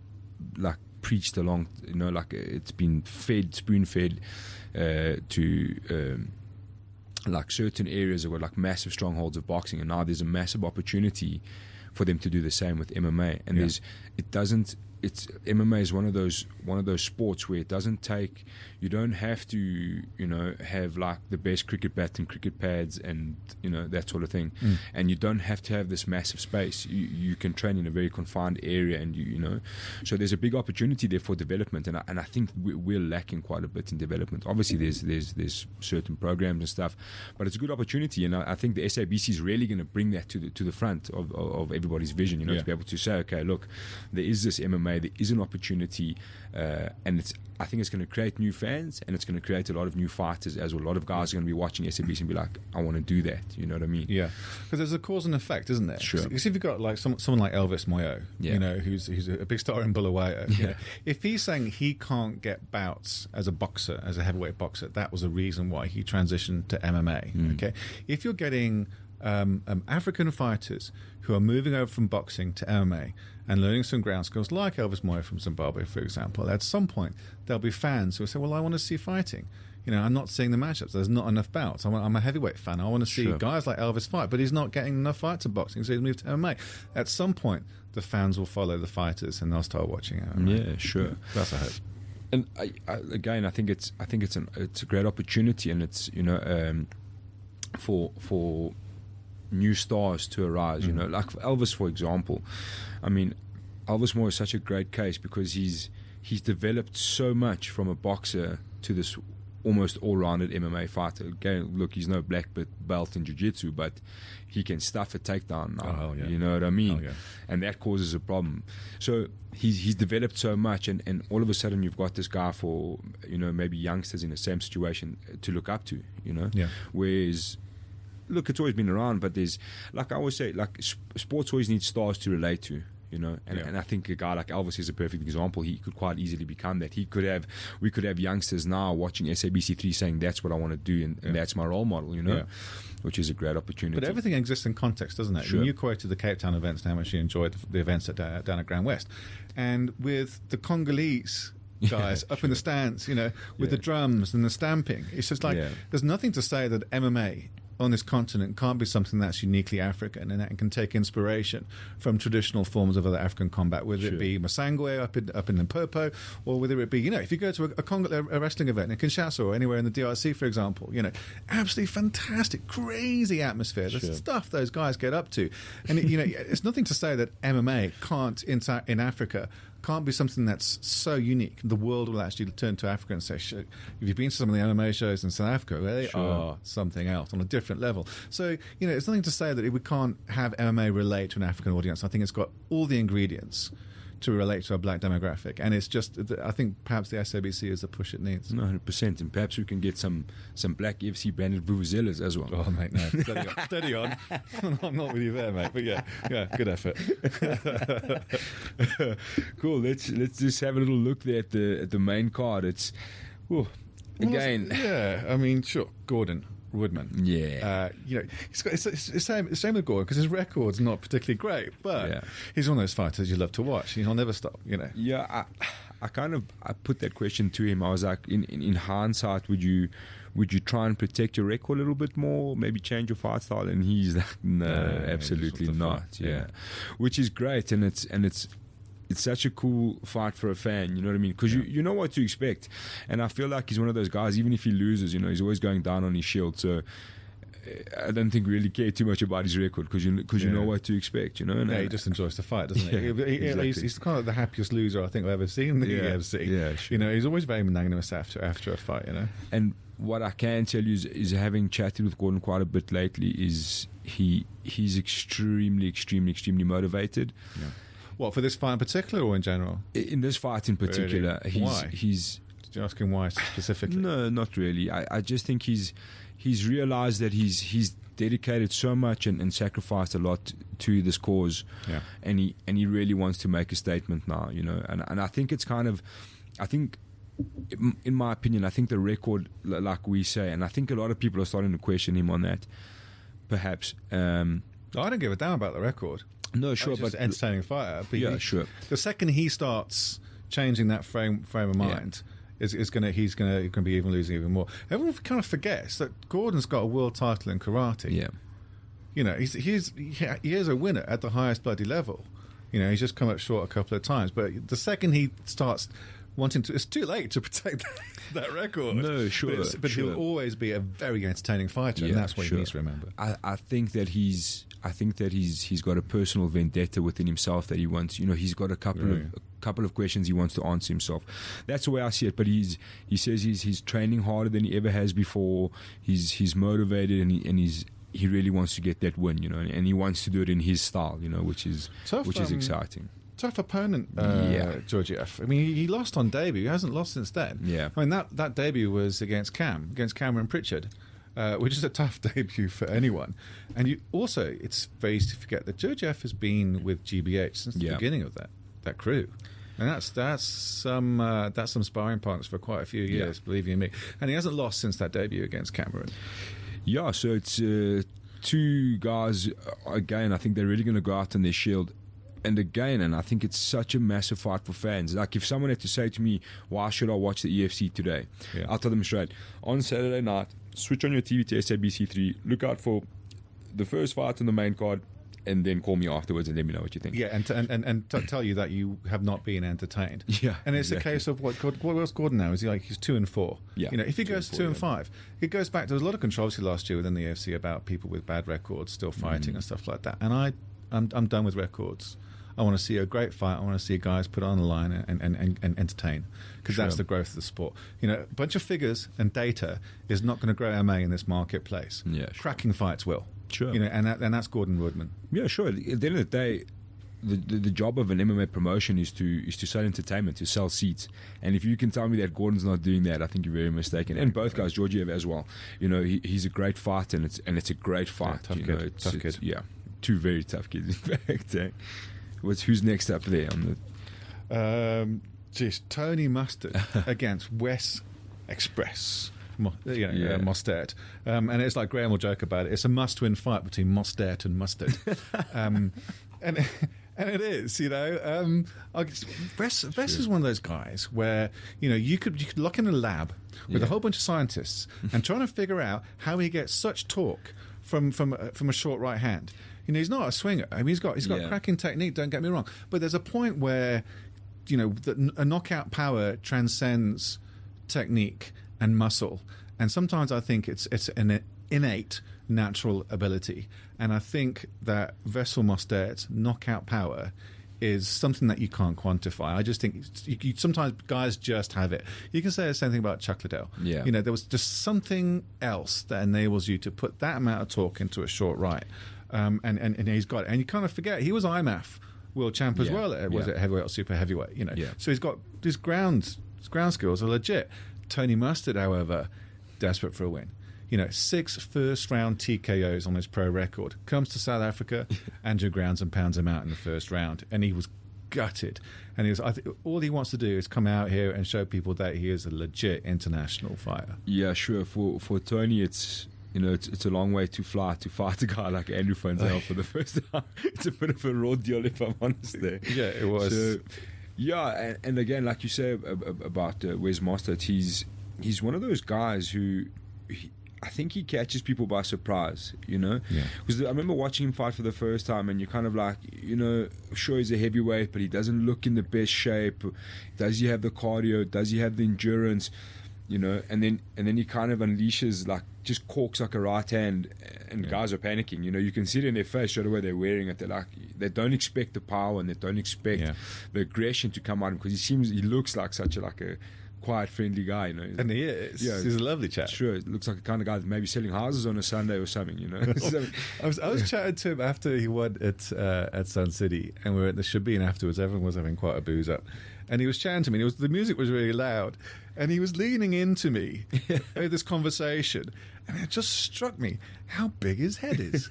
like preached along, you know, like it's been spoon-fed to like certain areas that were like massive strongholds of boxing, and now there's a massive opportunity for them to do the same with MMA. And MMA is one of those sports where it doesn't take, you don't have to, you know, have like the best cricket bat and cricket pads and, you know, that sort of thing, and you don't have to have this massive space. You can train in a very confined area, and you know, so there's a big opportunity there for development, and I think we're lacking quite a bit in development. Obviously there's certain programs and stuff, but it's a good opportunity, and I think the SABC is really going to bring that to the front of everybody's vision, you know, to be able to say, okay, look, there is this MMA, there is an opportunity, and I think it's going to create new fans, and it's going to create a lot of new fighters as well. A lot of guys are going to be watching SABC and be like, I want to do that. You know what I mean? Yeah.
Because there's a cause and effect, isn't there?
Sure.
Because if you've got like someone like Elvis Moyo, you know, who's a big star in Bulawayo, you know, if he's saying he can't get bouts as a boxer, as a heavyweight boxer, that was a reason why he transitioned to MMA. Okay. If you're getting African fighters who are moving over from boxing to MMA and learning some ground skills, like Elvis Moyo from Zimbabwe, for example, at some point there'll be fans who will say, well, I want to see fighting. You know, I'm not seeing the matchups. There's not enough bouts. I'm a heavyweight fan. I want to see guys like Elvis fight, but he's not getting enough fights in boxing, so he's moved to MMA. At some point, the fans will follow the fighters and they'll start watching MMA.
Yeah, sure.
That's a hope.
And I think it's a great opportunity, and it's, you know, for new stars to arise, you know, like Elvis, for example. I mean, Elvis Moyo is such a great case because he's developed so much from a boxer to this almost all-rounded MMA fighter. Again, look, he's no black belt in jiu-jitsu, but he can stuff a takedown now. You know what I mean? And that causes a problem. So he's developed so much, and all of a sudden you've got this guy for, you know, maybe youngsters in the same situation to look up to, you know? Whereas, look, it's always been around, but there's, like I always say, like sports always needs stars to relate to, you know, and I think a guy like Elvis is a perfect example. He could quite easily become that. We could have youngsters now watching SABC3 saying that's what I want to do, and that's my role model, you know, which is a great opportunity.
But everything exists in context, doesn't it?
Sure.
When you quoted the Cape Town events and how much you enjoyed the events down at Grand West, and with the Congolese guys up in the stands, you know, with the drums and the stamping, it's just like there's nothing to say that MMA on this continent can't be something that's uniquely African, and that can take inspiration from traditional forms of other African combat, whether it be Masangwe up in Limpopo, or whether it be, you know, if you go to a wrestling event in Kinshasa or anywhere in the DRC, for example, you know, absolutely fantastic, crazy atmosphere, the stuff those guys get up to. And, you know, it's nothing to say that MMA can't, in Africa, can't be something that's so unique. The world will actually turn to Africa and say, if you've been to some of the MMA shows in South Africa, they are something else on a different level. So, you know, it's nothing to say that we can't have MMA relate to an African audience. I think it's got all the ingredients to relate to a black demographic, and it's just, I think perhaps the SABC is the push it needs.
100%, and perhaps we can get some black UFC branded vuvuzelas as well.
Oh mate, no, steady on. I'm not with you there, mate, but yeah, good effort.
Cool. Let's just have a little look there at the main card. It's again.
I mean, sure, Gordon. Woodman.
Yeah.
It's the same with Gordon, because his record's not particularly great, but he's one of those fighters you love to watch. He'll never stop.
Yeah, I put that question to him. I was like, in hindsight, would you try and protect your record a little bit more, maybe change your fight style? And he's like, no, absolutely not. Yeah, which is great, and it's such a cool fight for a fan, you know what I mean? Because you know what to expect. And I feel like he's one of those guys, even if he loses, he's always going down on his shield. So I don't think we really care too much about his record, because you know what to expect, And
he just enjoys the fight, doesn't he?
Exactly.
He's kind of the happiest loser I think I've ever seen in the UFC.
Yeah, sure.
He's always very magnanimous after a fight,
And what I can tell you is having chatted with Gordon quite a bit lately, is he's extremely, extremely, extremely motivated.
Yeah. What, for this fight in particular, or in general?
In this fight in particular.
Really? Why?
Did
you ask him why specifically?
No, not really. I just think he's realized that he's dedicated so much and sacrificed a lot to this cause.
Yeah.
And he really wants to make a statement now, And I think it's in my opinion, I think the record, like we say, and I think a lot of people are starting to question him on that, perhaps.
I don't give a damn about the record.
No, sure,
but entertaining fighter. But
sure.
The second he starts changing that frame of mind, he's going to be losing even more. Everyone kind of forgets that Gordon's got a world title in karate.
Yeah,
he is a winner at the highest bloody level. He's just come up short a couple of times. But the second he starts wanting to, it's too late to protect that record.
No, sure,
but he'll always be a very entertaining fighter, and that's what he needs to remember.
I think that he's got a personal vendetta within himself that he wants. He's got a couple of questions he wants to answer himself. That's the way I see it. But he says he's training harder than he ever has before. He's motivated, and he really wants to get that win. And he wants to do it in his style. Which is exciting.
Tough opponent, Georgiev. I mean, he lost on debut. He hasn't lost since then.
Yeah.
I mean, that debut was against Cameron Pritchard, which is a tough debut for anyone. And it's very easy to forget that Georgiev has been with GBH since the beginning of that crew. And that's some sparring partners for quite a few years, believe you me. And he hasn't lost since that debut against Cameron.
Yeah, so it's two guys, again, I think they're really going to go out on their shield. And I think it's such a massive fight for fans. Like, if someone had to say to me, why should I watch the EFC today? I'll tell them straight. On Saturday night, switch on your TV to SABC3, look out for the first fight on the main card, and then call me afterwards and let me know what you think.
Yeah, and tell you that you have not been entertained.
Yeah,
and it's a case of what else Gordon now is. He's 2-4.
Yeah,
if he goes 2-5, it goes back. There was a lot of controversy last year within the UFC about people with bad records still fighting and stuff like that. And I'm done with records. I want to see a great fight. I want to see guys put on the line and entertain, because that's the growth of the sport. A bunch of figures and data is not going to grow MMA in this marketplace.
Yeah, sure.
Cracking fights will.
Sure.
And that's Gordon Woodman.
Yeah, sure. At the end of the day, the job of an MMA promotion is to sell entertainment, to sell seats. And if you can tell me that Gordon's not doing that, I think you're very mistaken. And both guys, Georgiev as well. He's a great fighter, and it's a great fight.
Yeah, tough kid.
Yeah, two very tough kids, in fact. Who's next up there on
the? Tony Mustard against Wes Express. Mostert. And it's like Graham will joke about it. It's a must-win fight between Mostert and Mustard. And it is, Wes is one of those guys where you could lock in a lab with a whole bunch of scientists and trying to figure out how he gets such torque from a short right hand. He's not a swinger. I mean, he's got cracking technique. Don't get me wrong, but there's a point where a knockout power transcends technique and muscle, and sometimes I think it's an innate natural ability, and I think that Vessel Mostert's knockout power is something that you can't quantify. I just think sometimes guys just have it. You can say the same thing about Chuck Liddell.
Yeah.
There was just something else that enables you to put that amount of torque into a short right. And he's got it. And you kind of forget, he was IMAF world champ as well. Was it heavyweight or super heavyweight? So he's got his ground skills are legit. Tony Mustard, however, desperate for a win. 6 first-round TKOs on his pro record. Comes to South Africa, Andrew grounds and pounds him out in the first round, and he was gutted. And all he wants to do is come out here and show people that he is a legit international fighter.
Yeah, sure. For Tony, it's it's a long way to fly to fight a guy like Andrew Van Zyl for the first time. It's a bit of a raw deal, if I'm honest there.
Yeah, it was.
So, yeah, and again, like you say about Wes Mostert, he's one of those guys who I think he catches people by surprise, Because I remember watching him fight for the first time, and you're kind of like, sure, he's a heavyweight, but he doesn't look in the best shape. Does he have the cardio? Does he have the endurance? And then he kind of unleashes, like, just corks like a right hand, and guys are panicking. You can see it in their face straight away. They're wearing it. They're like, they don't expect the power, and they don't expect the aggression to come out, because he looks like such a quiet, friendly guy,
And he is. Yeah, he's a lovely chap.
Sure, it looks like the kind of guy that maybe selling houses on a Sunday or something, So,
I was chatting to him after he won at Sun City, and we were at the Shabine afterwards. Everyone was having quite a booze up, and he was chatting to me. The music was really loud, and he was leaning into me with this conversation, and it just struck me how big his head is.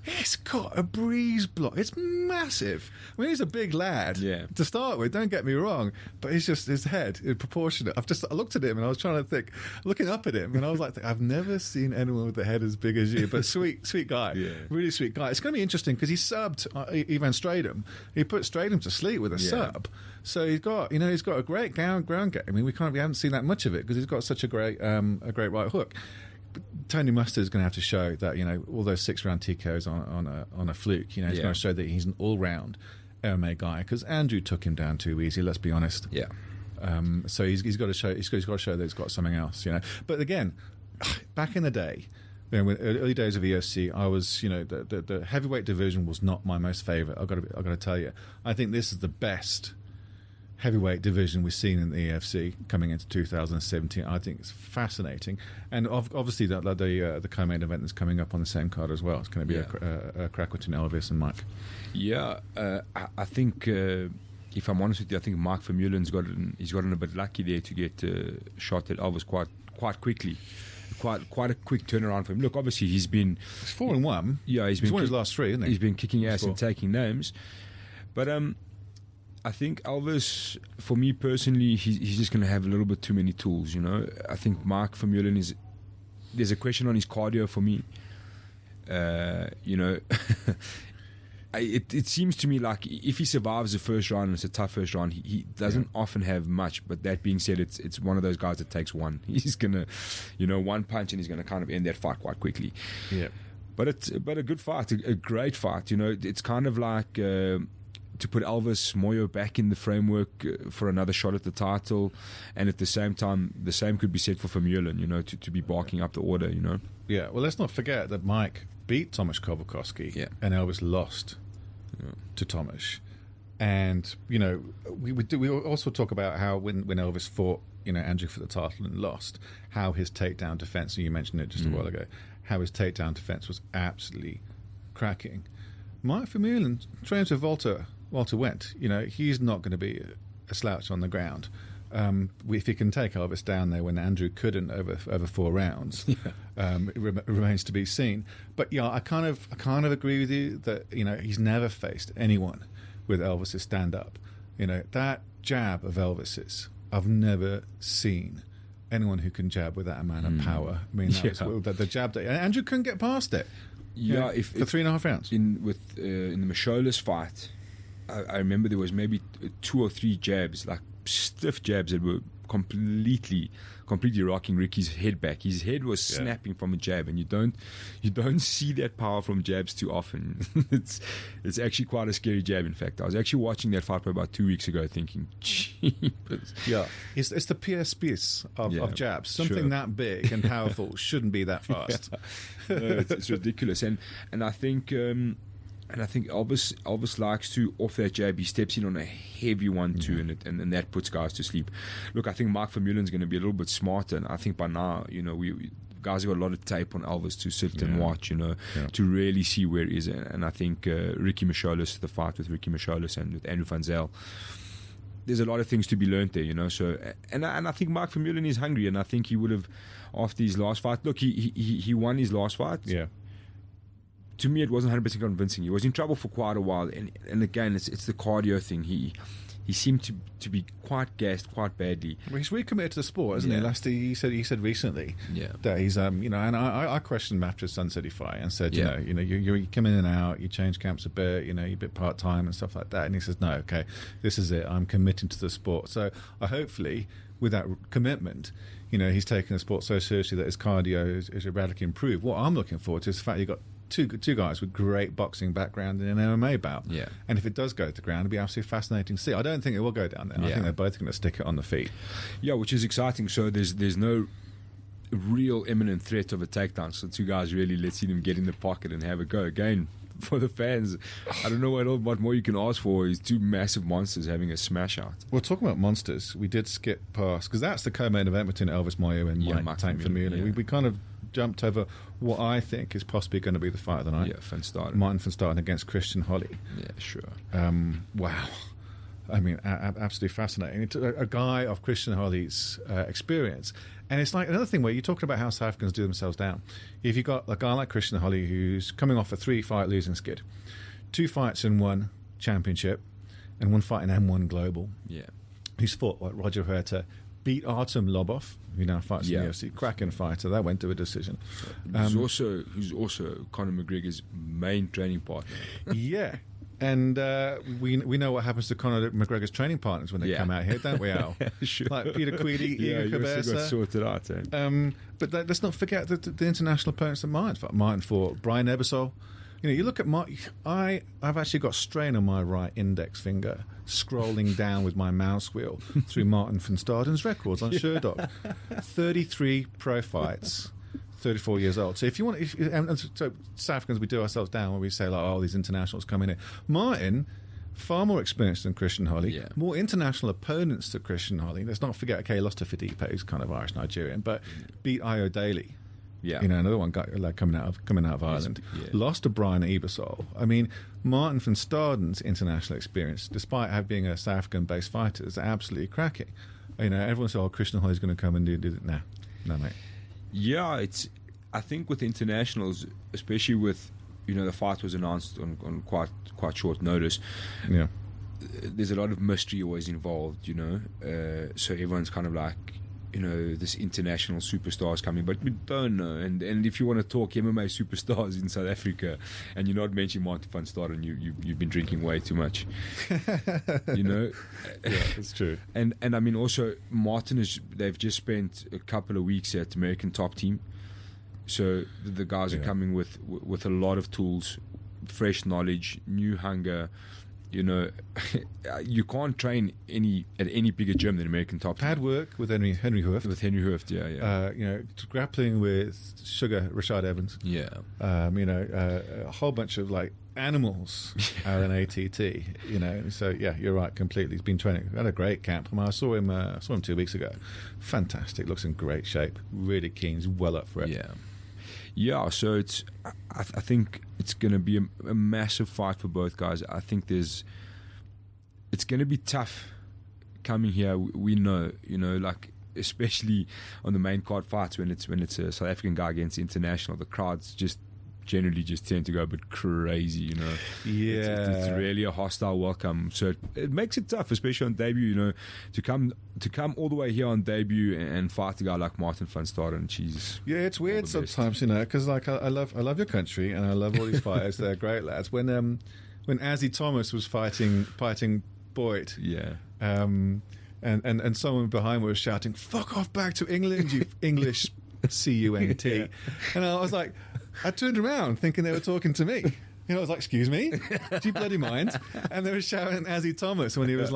He's got a breeze block. It's massive. I mean, he's a big lad to start with, don't get me wrong, but it's just his head is proportionate. I looked at him and I was trying to think, looking up at him, and I was like, I've never seen anyone with a head as big as you, but sweet guy. Really sweet guy. It's going to be interesting because he subbed Ivan Stradom. He put Stradom to sleep with a sub. So he's got a great ground game. I mean, we haven't seen that much of it because he's got such a great right hook. Tony Mustard is going to have to show that all those 6-round TKOs on a fluke. He's going to show that he's an all-round MMA guy, because Andrew took him down too easy. Let's be honest.
Yeah.
So he's got to show. He's got to show that he's got something else. But again, back in the day, with early days of EOC, I was the heavyweight division was not my most favorite. I've got to tell you, I think this is the best heavyweight division we've seen in the EFC coming into 2017. I think it's fascinating, and obviously the co-main event is coming up on the same card as well. It's going to be a crack between Elvis and Mike.
Yeah, I think if I'm honest with you, I think Mark Vermeulen's gotten a bit lucky there to get shot at Elvis quite quickly. Quite a quick turnaround for him. Look, obviously he's
4-1.
Yeah, he's
won his last 3, isn't he?
He's been kicking ass and taking names, but I think Elvis, for me personally, he's just going to have a little bit too many tools. I think Mark Vermeulen there's a question on his cardio for me. It seems to me like if he survives the first round, and it's a tough first round, he doesn't often have much. But that being said, it's one of those guys that takes one. He's gonna, one punch, and he's gonna kind of end that fight quite quickly.
Yeah.
But a good fight, a great fight. It's kind of like to put Elvis Moyo back in the framework for another shot at the title, and at the same time, the same could be said for Vermeulen, to be barking up the order,
Yeah, well, let's not forget that Mike beat Tomasz Kowalkowski, and Elvis lost to Tomasz. And, we also talk about how when Elvis fought, Andrew for the title and lost, how his takedown defense, and you mentioned it just a while ago, how his takedown defense was absolutely cracking. Mike Vermeulen trains with Walter Wendt. He's not going to be a slouch on the ground. If he can take Elvis down there when Andrew couldn't over 4 rounds, it remains to be seen. But I kind of agree with you that he's never faced anyone with Elvis's stand up. That jab of Elvis's, I've never seen anyone who can jab with that amount of power. I mean, that was the jab that Andrew couldn't get past it.
Yeah,
for 3.5 rounds.
In the Masholas fight, I remember there was maybe 2 or 3 jabs, like stiff jabs that were completely rocking Ricky's head back. His head was snapping from a jab, and you don't see that power from jabs too often. It's actually quite a scary jab. In fact, I was actually watching that fight about 2 weeks ago, thinking, jeepers.
Yeah, it's the PSPs of jabs. Something that big and powerful shouldn't be that fast.
No, it's ridiculous, and I think. And I think Elvis likes to, off that jab, he steps in on a heavy one too, and that puts guys to sleep. Look, I think Mark Vermeulen's going to be a little bit smarter, and I think by now, we guys have got a lot of tape on Elvis to sit and watch, to really see where he is. And I think Ricky Masholas, the fight with Ricky Masholas and with Andrew Van Zyl, there's a lot of things to be learned there, So, and I think Mark Vermeulen is hungry, and I think he would have, after his last fight, look, he won his last fight.
Yeah.
to me, it wasn't 100% convincing. He was in trouble for quite a while, and again, it's the cardio thing. He seemed to be quite gassed quite badly.
Well, he's recommitted to the sport, isn't he? He said recently that he's and I questioned him after Sun City fight and said, you come in and out, you change camps a bit, you're a bit part time and stuff like that. And he says, no, okay, this is it. I'm committing to the sport. So I hopefully, with that commitment, he's taking the sport so seriously that his cardio is radically improved. What I'm looking forward to is the fact you've got two guys with great boxing background in an MMA bout. Yeah. And if it does go to the ground, it'll be absolutely fascinating to see. I don't think it will go down there. I think they're both going to stick it on the feet.
Yeah, which is exciting. So there's no real imminent threat of a takedown. So two guys really, let's see them get in the pocket and have a go. Again, for the fans, I don't know what more you can ask for. Is two massive monsters having a smash out.
Well, talking about monsters, we did skip past, because that's the co-main event between Elvis Moyo and Mike Tank Famili. We kind of jumped over what I think is possibly going to be the fight of the night.
Yeah, Van Staden.
Martin Van Staden against Christian Holly.
Yeah, sure.
Wow. I mean, absolutely fascinating. It's a guy of Christian Holly's experience. And it's like another thing where you're talking about how South Africans do themselves down. If you've got a guy like Christian Holly who's coming off a 3-fight losing skid, 2 fights in one championship, and 1 fight in M1 Global.
Yeah.
Who's fought like Roger Huerta, beat Artem Lobov, who now fights in the UFC, cracking fighter. That went to a decision.
Who's also Conor McGregor's main training partner.
Yeah. And we know what happens to Conor McGregor's training partners when they come out here, don't we, Al?
Sure.
Like Peter Queedy, Igor Cabeza.
Got sorted out, eh?
But let's not forget the international opponents that Martin fought. Martin fought Brian Ebersol. You look at I've actually got strain on my right index finger, scrolling down with my mouse wheel through Martin van Staden's records on Sherdog. 33 pro fights. 34 years old. So if you want, so South Africans, we do ourselves down when we say like, oh, these internationals coming in. Martin, far more experienced than Christian Holly, more international opponents to Christian Holly. Let's not forget, okay, lost to Fadipe, who's kind of Irish Nigerian, but beat Io Daly. Yeah, another one guy like coming out of Ireland. Lost to Brian Ebersol. I mean, Martin van Staden's international experience, despite being a South African-based fighter, is absolutely cracking. Everyone says, "Oh, Christian Holly's going to come and do it." No, mate.
Yeah, I think with internationals, especially with the fight was announced on quite short notice. Yeah, there's a lot of mystery always involved. So everyone's kind of like, this international superstars coming, but we don't know. And if you want to talk MMA superstars in South Africa, and you're not mentioning Martin van Staden, you've been drinking way too much.
Yeah, that's true.
And I mean, also Martin they've just spent a couple of weeks at American Top Team, so the guys are coming with a lot of tools, fresh knowledge, new hunger. You can't train at any bigger gym than American Top Team.
Pad work with Henry Hooft.
With Henry Hooft, yeah.
Grappling with Sugar Rashad Evans.
Yeah.
A whole bunch of like animals out in ATT. So yeah, you're right completely. He's been training. Had a great camp. I saw him 2 weeks ago. Fantastic. Looks in great shape. Really keen. He's well up for it.
Yeah. Yeah, so I think it's going to be a massive fight for both guys. I think it's going to be tough coming here. We know, like especially on the main card fights when it's a South African guy against international, the crowds generally tend to go a bit crazy,
Yeah,
it's really a hostile welcome. So it makes it tough, especially on debut, to come all the way here on debut and fight a guy like Martin van Staden. Jeez,
yeah, it's weird sometimes, because like I love your country and I love all these fighters. They're great lads. When Azzy Thomas was fighting Boyd, and someone behind me was shouting, "Fuck off back to England, you English cunt!" Yeah. And I was like, I turned around thinking they were talking to me. I was like, "Excuse me, do you bloody mind?" And they were shouting Azzy Thomas when he was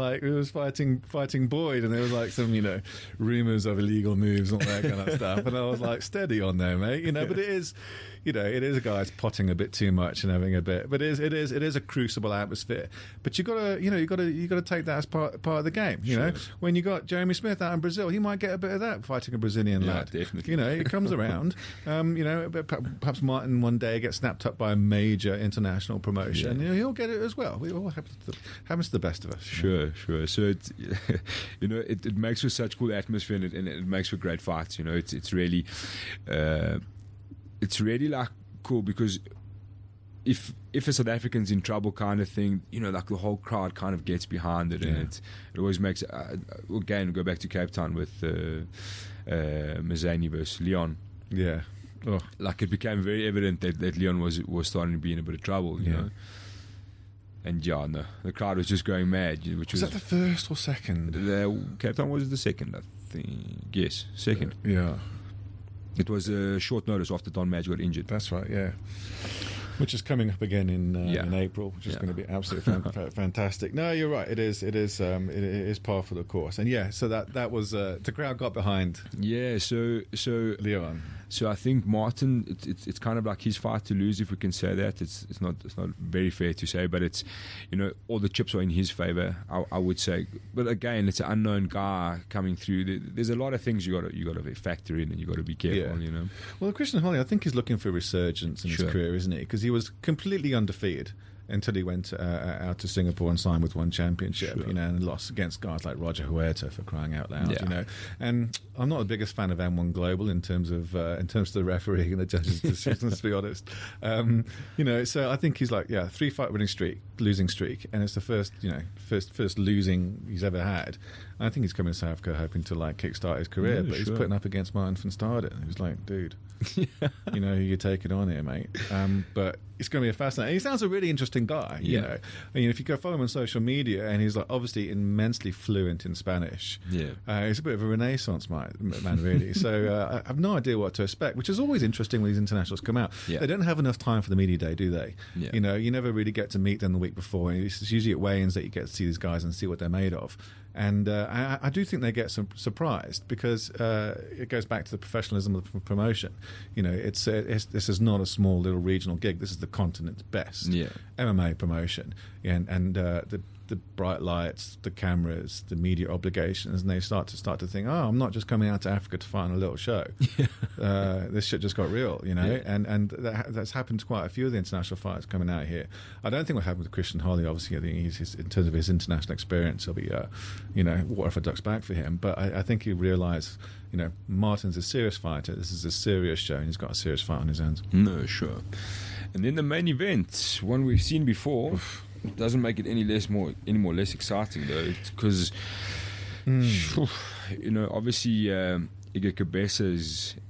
fighting Boyd, and there was like some rumours of illegal moves and all that kind of stuff. And I was like, "Steady on there, mate." But it is, it is a guy that's potting a bit too much and having a bit. But it is a crucible atmosphere. But you gotta take that as part of the game.
Sure.
When you got Jeremy Smith out in Brazil, he might get a bit of that fighting a Brazilian lad.
Definitely.
It comes around. Perhaps Martin one day gets snapped up by a major international promotion. He'll get it as well. It all happens to the best of us.
Sure. So it's it makes for such cool atmosphere, and it makes for great fights. It's really like cool because if a South African's in trouble kind of thing, like the whole crowd kind of gets behind it, and it always makes again, go back to Cape Town with Mazani versus Leon.
Yeah. Oh.
Like, it became very evident that Leon was starting to be in a bit of trouble, you know. And the crowd was just going mad. Which was
that the first or second?
Cape Town was the second, I think. Yes, second.
Yeah.
It was a short notice after Don Madge got injured.
That's right, yeah. Which is coming up again in April, which is going to be absolutely fantastic. No, you're right. It is par for the course, and so that was the crowd got behind.
Yeah, so
Leon.
So I think Martin, it's kind of like his fight to lose, if we can say that. It's not very fair to say, but it's, all the chips are in his favor, I would say. But again, it's an unknown guy coming through. There's a lot of things you got to factor in, and you got to be careful.
Well, Christian Holly, I think he's looking for a resurgence in his career, isn't he? Because he was completely undefeated until he went out to Singapore and signed with one championship, and lost against guys like Roger Huerta, for crying out loud, And I'm not the biggest fan of M1 Global in terms of the refereeing and the judges' decisions, to be honest. So I think he's like 3-fight losing streak, and it's the first losing he's ever had. And I think he's coming to South Africa hoping to kickstart his career, but he's putting up against Martin van Staden. He's like, dude, who you're taking on here, mate. But it's going to be a fascinating. He sounds a really interesting guy. You know, if you go follow him on social media, and he's obviously immensely fluent in Spanish. Yeah, he's a bit of a Renaissance man, really. So I have no idea what to expect, which is always interesting when these internationals come out. They don't have enough time for the media day, do they? You never really get to meet them the week before. It's usually at weigh-ins that you get to see these guys and see what they're made of. And I do think they get surprised, because it goes back to the professionalism of the promotion. This is not a small little regional gig. This is the continent's best MMA promotion, and the bright lights, the cameras, the media obligations, and they start to think, I'm not just coming out to Africa to fight on a little show. This shit just got real, and that's happened to quite a few of the international fighters coming out here. I don't think what happened with Christian Holly. Obviously, I think he's in terms of his international experience, he'll be, water off a duck's back for him. But I think he realised, Martin's a serious fighter. This is a serious show, and he's got a serious fight on his hands.
No, sure. And then the main event, one we've seen before. It doesn't make it any more less exciting, though, because obviously Iga Cabeza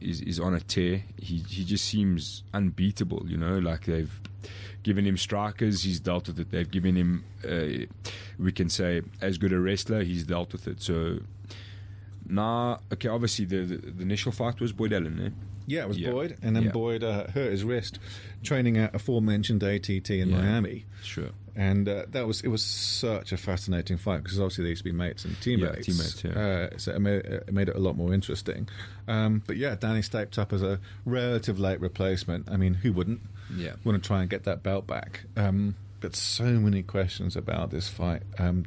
is on a tear. He just seems unbeatable. Like, they've given him strikers, he's dealt with it. They've given him we can say as good a wrestler, he's dealt with it. So obviously the initial fight was Boyd Allen, eh?
Yeah, it was Boyd, and then Boyd hurt his wrist training at aforementioned ATT in Miami.
Sure.
And it was such a fascinating fight, because obviously they used to be mates and teammates. So it made it a lot more interesting. But Danny stepped up as a relative late replacement. I mean, who wouldn't? Yeah. Want to try and get that belt back. But so many questions about this fight.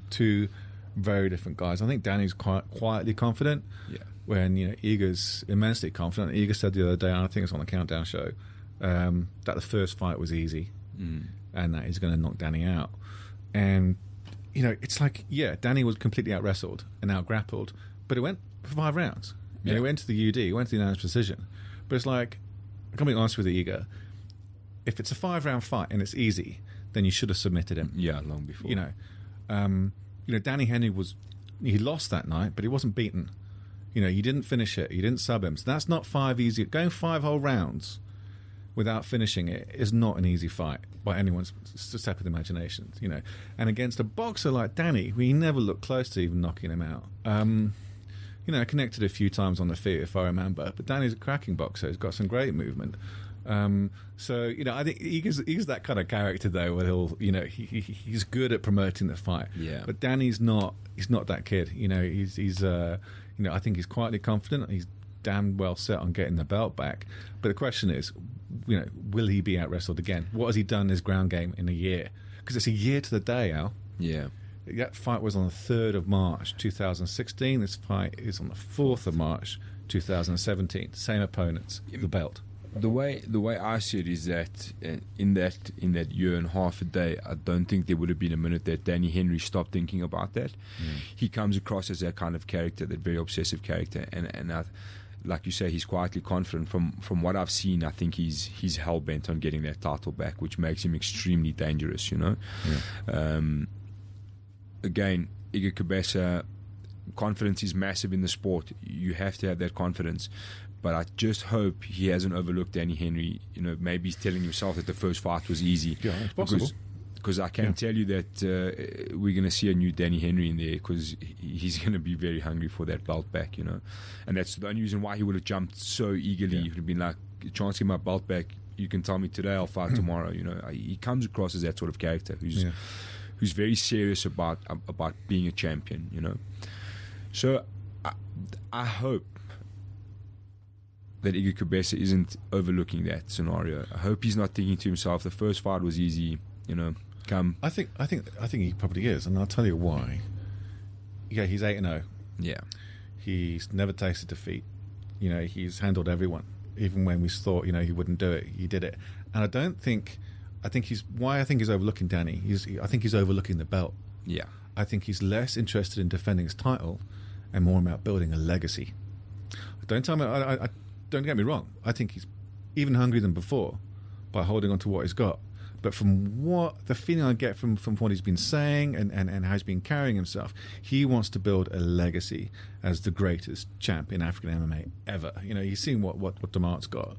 Two very different guys. I think Danny's quite quietly confident. Yeah. When Iga's immensely confident. Iga said the other day, I think it's on the Countdown show, that the first fight was easy, and that he's going to knock Danny out. And it's like, Danny was completely out wrestled and out grappled, but it went for 5 rounds. He went to the UD, he went to the unanimous decision. But it's like, I'm going to be honest with you, Iga. If it's a 5-round fight and it's easy, then you should have submitted him.
Yeah, long before.
Danny Henry he lost that night, but he wasn't beaten. You didn't finish it. You didn't sub him. So that's not 5 easy. Going 5 whole rounds without finishing it is not an easy fight by anyone's step of the imagination. And against a boxer like Danny, we never looked close to even knocking him out. Connected a few times on the feet, if I remember. But Danny's a cracking boxer. He's got some great movement. I think he's that kind of character, though, where he's good at promoting the fight. Yeah. But Danny's not. He's not that kid. I think he's quietly confident. He's damn well set on getting the belt back. But the question is, will he be out wrestled again? What has he done in his ground game in a year? Because it's a year to the day, Al. Yeah. That fight was on the 3rd of March 2016. This fight is on the 4th of March 2017. Same opponents, the belt.
The way I see it is that in that year and half a day, I don't think there would have been a minute that Danny Henry stopped thinking about that. He comes across as that kind of character, that very obsessive character, and like you say, he's quietly confident. From what I've seen, I think he's hell bent on getting that title back, which makes him extremely dangerous. Again, Iga Cabeza, confidence is massive in the sport. You have to have that confidence. But I just hope he hasn't overlooked Danny Henry. Maybe he's telling himself that the first fight was easy.
Yeah, it's possible.
Because I can tell you that we're going to see a new Danny Henry in there, because he's going to be very hungry for that belt back, And that's the only reason why he would have jumped so eagerly. He would have been like, chance to get my belt back, you can tell me today, I'll fight tomorrow. He comes across as that sort of character who's very serious about being a champion, So I hope that Iga Cabeza isn't overlooking that scenario. I hope he's not thinking to himself, the first fight was easy, come.
I think he probably is, and I'll tell you why. Yeah, he's 8-0.
Yeah.
He's never tasted defeat. He's handled everyone. Even when we thought, he wouldn't do it, he did it. And I think he's overlooking Danny. I think he's overlooking the belt.
Yeah.
I think he's less interested in defending his title and more about building a legacy. Don't tell me, don't get me wrong. I think he's even hungrier than before by holding on to what he's got. But from the feeling I get from what he's been saying and how he's been carrying himself, he wants to build a legacy as the greatest champ in African MMA ever. He's seen what Damart's got,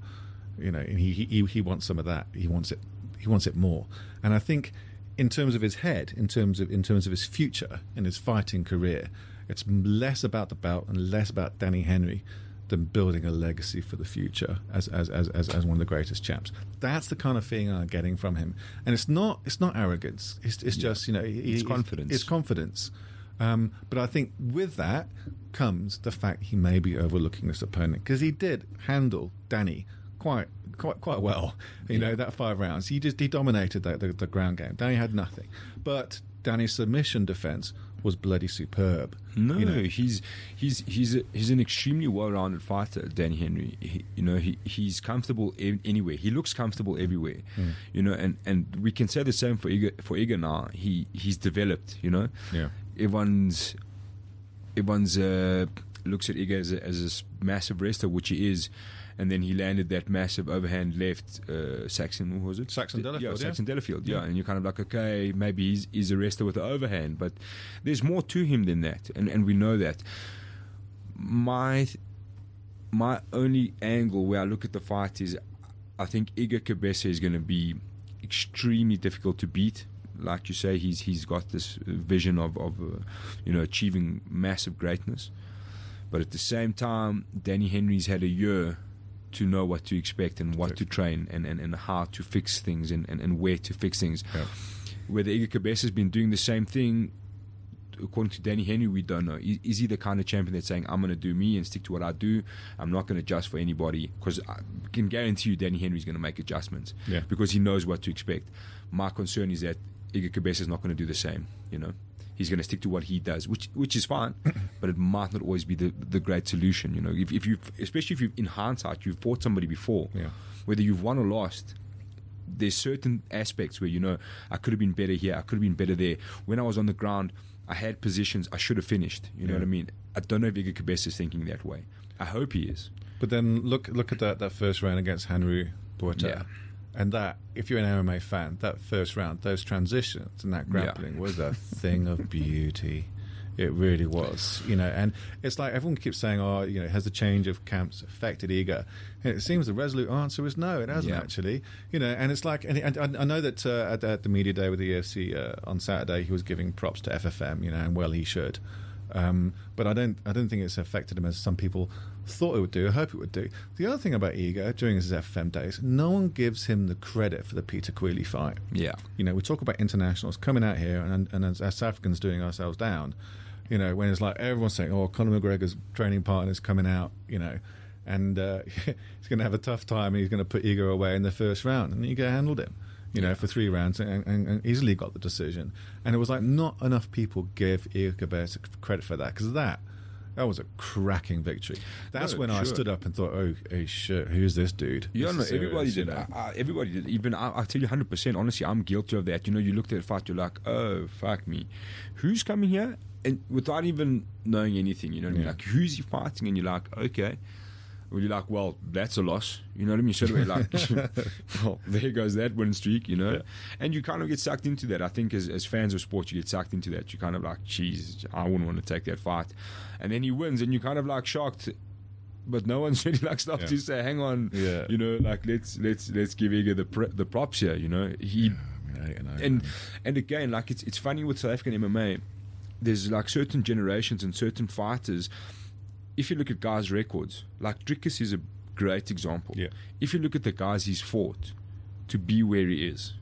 and he wants some of that. He wants it more. And I think in terms of his head, in terms of his future and his fighting career, it's less about the belt and less about Danny Henry than building a legacy for the future as one of the greatest champs. That's the kind of feeling I'm getting from him, and it's not arrogance. It's just
it's confidence.
It's confidence. But I think with that comes the fact he may be overlooking this opponent, because he did handle Danny quite well. That 5 rounds, he dominated the ground game. Danny had nothing, but Danny's submission defense was bloody superb.
No, he's an extremely well-rounded fighter, Danny Henry. He's comfortable anywhere. He looks comfortable everywhere. And we can say the same for Iga now. He's developed. Yeah. Everyone's looks at Iga as a massive wrestler, which he is. And then he landed that massive overhand left, Saxon, who was it?
Saxon Delafield.
Yeah, Saxon Delafield, yeah. And you're kind of like, okay, maybe he's a wrestler with the overhand, but there's more to him than that, and we know that. My only angle where I look at the fight is, I think Iga Cabeza is going to be extremely difficult to beat. Like you say, he's got this vision of achieving massive greatness, but at the same time, Danny Henry's had a year to know what to expect and what to train and how to fix things and where to fix things. Yeah. Whether Iga Cabeza has been doing the same thing, according to Danny Henry, we don't know. Is he the kind of champion that's saying, I'm going to do me and stick to what I do, I'm not going to adjust for anybody? Because I can guarantee you Danny Henry's going to make adjustments because he knows what to expect. My concern is that Iga Cabeza is not going to do the same. He's going to stick to what he does, which is fine, but it might not always be the great solution. Especially if you've in hindsight you've fought somebody before, whether you've won or lost. There's certain aspects where I could have been better here, I could have been better there. When I was on the ground, I had positions I should have finished. You know what I mean? I don't know if Iga Cabeza is thinking that way. I hope he is.
But then look at that first round against Henry Boerta. Yeah. And that, if you're an MMA fan, that first round, those transitions and that grappling was a thing of beauty. It really was, and it's like everyone keeps saying, has the change of camps affected Iga? And it seems the resolute answer is no, it hasn't actually, and it's like, and I know that at the media day with the UFC on Saturday, he was giving props to FFM, and well, he should. But I don't think it's affected him as some people thought it would do. I hope it would do. The other thing about Iga during his FM days, no one gives him the credit for the Peter Queally fight. Yeah, we talk about internationals coming out here, and as South Africans doing ourselves down. When it's like everyone's saying, Conor McGregor's training partner's coming out, and he's going to have a tough time, and he's going to put Iga away in the first round, and Iga handled him. For 3 rounds and easily got the decision. And it was like not enough people give Iga Cabeza credit for that, because that was a cracking victory. That's when I stood up and thought, oh, hey, shit, who's this dude?
Yeah, no, everybody did. Everybody did. Even I tell you 100%, honestly, I'm guilty of that. You looked at the fight, you're like, oh, fuck me. Who's coming here? And without even knowing anything, what I mean? Like, who's he fighting? And you're like, okay. Well, you're like, well, that's a loss. You know what I mean? Straight away, like, well, there goes that win streak, you know?
Yeah.
And you kind of get sucked into that. I think as fans of sport, you get sucked into that. You kind of like, geez, I wouldn't want to take that fight. And then he wins, and you're kind of like shocked. But no one's really like stopped to say, hang on, you know, like let's give Iga the props here, you know? And again, like it's funny with South African MMA, there's like certain generations and certain fighters. If you look at guys' records, like Drickus is a great example.
Yeah.
If you look at the guys he's fought, to be where he is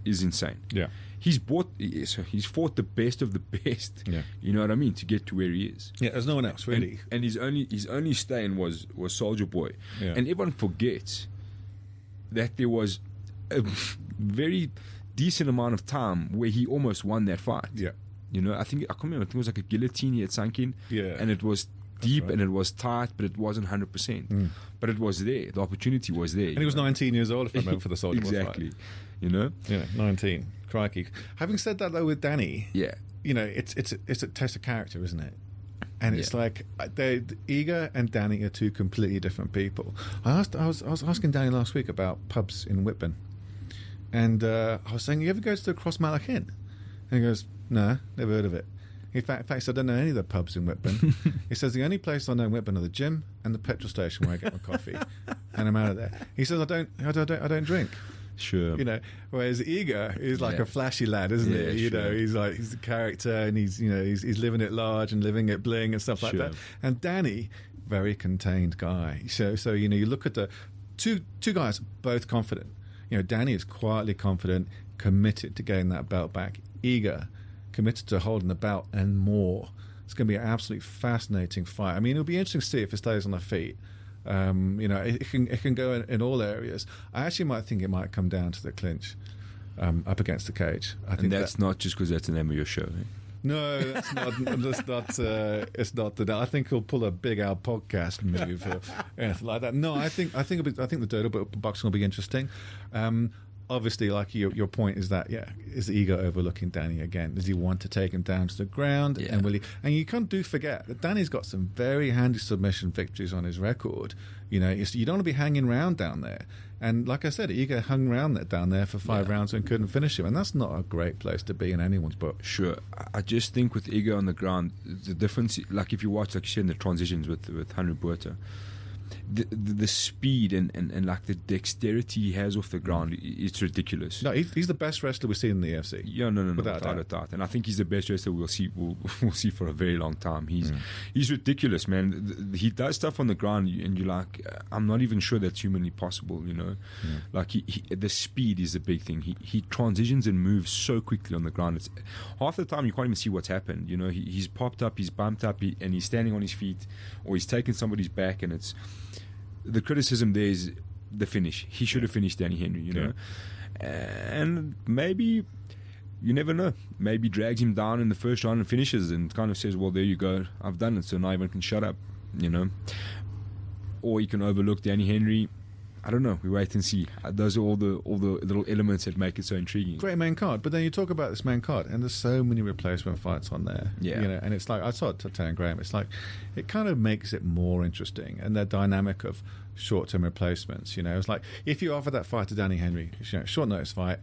insane.
Yeah.
He's fought the best of the best.
Yeah.
You know what I mean? To get to where he is.
Yeah, there's no one else really.
And his only stain was Soulja Boy.
Yeah.
And everyone forgets that there was a very decent amount of time where he almost won that fight.
Yeah.
You know, I can't remember. I think it was like a guillotine he had sunk in.
Yeah.
And it was deep and it was tight, but it wasn't 100%. But it was there. The opportunity was there.
And he was 19 years old, if I remember, for the Soulja Boy fight.
Exactly. You know?
Yeah, 19. Crikey. Having said that, though, with Danny,
Yeah.
you know, it's a test of character, isn't it? And it's like Iga and Danny are two completely different people. I was asking Danny last week about pubs in Whitburn, and I was saying, "You ever go to the Cross Malach Inn?" And he goes, "No, never heard of it." In fact, I don't know any of the pubs in Whitburn. He says the only place I know in Whitburn are the gym and the petrol station where I get my coffee, and I'm out of there. He says I don't drink.
Sure.
You know, whereas Iga is like a flashy lad, isn't he? You know, he's a character, and he's living it large and living it bling and stuff like that. And Danny, very contained guy. So you know, you look at the two guys, both confident. You know, Danny is quietly confident, committed to getting that belt back. Iga, committed to holding the belt and more. It's going to be an absolutely fascinating fight. I mean, it'll be interesting to see if it stays on their feet. You know, it can go in all areas. I actually might think it might come down to the clinch up against the cage. I think
that's not just because that's the name of your show. Eh?
No, that's not. It's not that. I think he'll pull a Big Al podcast move or anything like that. No, I think the Dodo boxing will be interesting. Obviously, like your point is that is Iga overlooking Danny again? Does he want to take him down to the ground?
Yeah.
And will he? And you can't forget that Danny's got some very handy submission victories on his record. You know, you don't want to be hanging around down there. And like I said, Iga hung around down there for 5 rounds and couldn't finish him, and that's not a great place to be in anyone's book.
Sure, I just think with Iga on the ground, the difference, like if you watch, like you said, in the transitions with Henry Buerta, the speed and like the dexterity he has off the ground, it's ridiculous.
No, he's the best wrestler we've seen in the UFC.
Yeah, no, without a doubt. And I think he's the best wrestler we'll see for a very long time. He's ridiculous, man. He does stuff on the ground, and you're like, I'm not even sure that's humanly possible. You know, like the speed is the big thing. He transitions and moves so quickly on the ground. It's half the time you can't even see what's happened. You know, he's popped up, he's bumped up, and he's standing on his feet, or he's taking somebody's back, and it's. The criticism there is the finish. He should have finished Danny Henry, you know. And maybe, you never know, maybe drags him down in the first round and finishes and kind of says, well, there you go, I've done it, so now everyone can shut up, you know. Or he can overlook Danny Henry. I don't know. We wait and see. Those are all the little elements that make it so intriguing.
Great main card, but then you talk about this main card, and there's so many replacement fights on there.
Yeah,
you know, and it's like I saw it to Tan Graham. It's like it kind of makes it more interesting, and the dynamic of short-term replacements. You know, it's like if you offer that fight to Danny Henry, you know, short notice fight.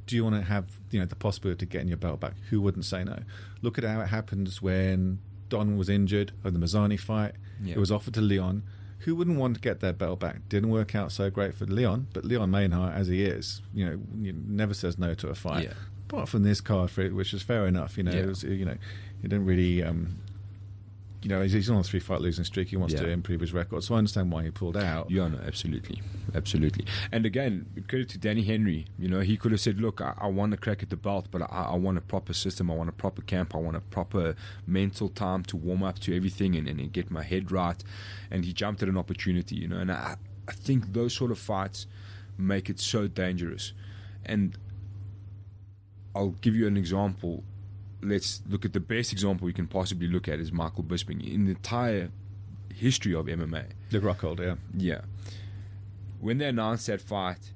Do you want to have the possibility of getting your belt back? Who wouldn't say no? Look at how it happens when Don was injured in the Mazzani fight. It was offered to Leon. Who wouldn't want to get their belt back? Didn't work out so great for Leon, but Leon Maynard, as he is, you know, never says no to a fight.
Yeah.
Apart from this card, which is fair enough. You know, it was, you know, he didn't really. You know, he's on a 3-fight losing streak. He wants to improve his record, so I understand why he pulled out.
Yeah, no, absolutely. And again, credit to Danny Henry. You know, he could have said, "Look, I want to crack at the belt, but I want a proper system. I want a proper camp. I want a proper mental time to warm up to everything and get my head right." And he jumped at an opportunity. You know, and I think those sort of fights make it so dangerous. And I'll give you an example. Let's look at the best example we can possibly look at is Michael Bisping in the entire history of MMA.
The Rockhold, yeah.
Yeah. When they announced that fight,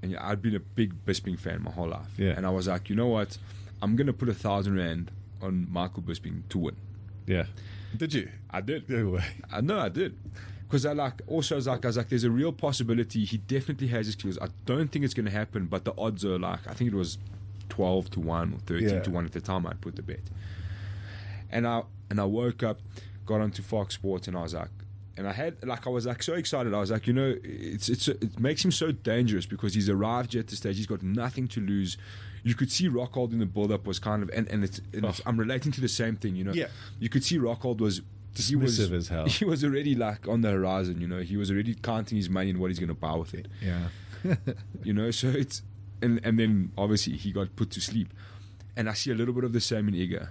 and I'd been a big Bisping fan my whole life.
Yeah.
And I was like, you know what? I'm going to put 1,000 Rand on Michael Bisping to win.
Yeah. Did you?
I did.
No way.
I know I did. Because I was like, there's a real possibility he definitely has his skills. I don't think it's going to happen, but the odds are like, I think it was 12 to 1 or 13 to 1 at the time I put the bet. And I woke up, got onto Fox Sports, and I was like, I was so excited. I was like, it makes him so dangerous because he's arrived at the stage. He's got nothing to lose. You could see Rockhold in the build-up was kind of, I'm relating to the same thing.
Yeah.
You could see Rockhold was.
Dismissive as hell.
He was already like on the horizon, He was already counting his money and what he's going to buy with it.
Yeah.
So it's and then obviously he got put to sleep, and I see a little bit of the same in Iga.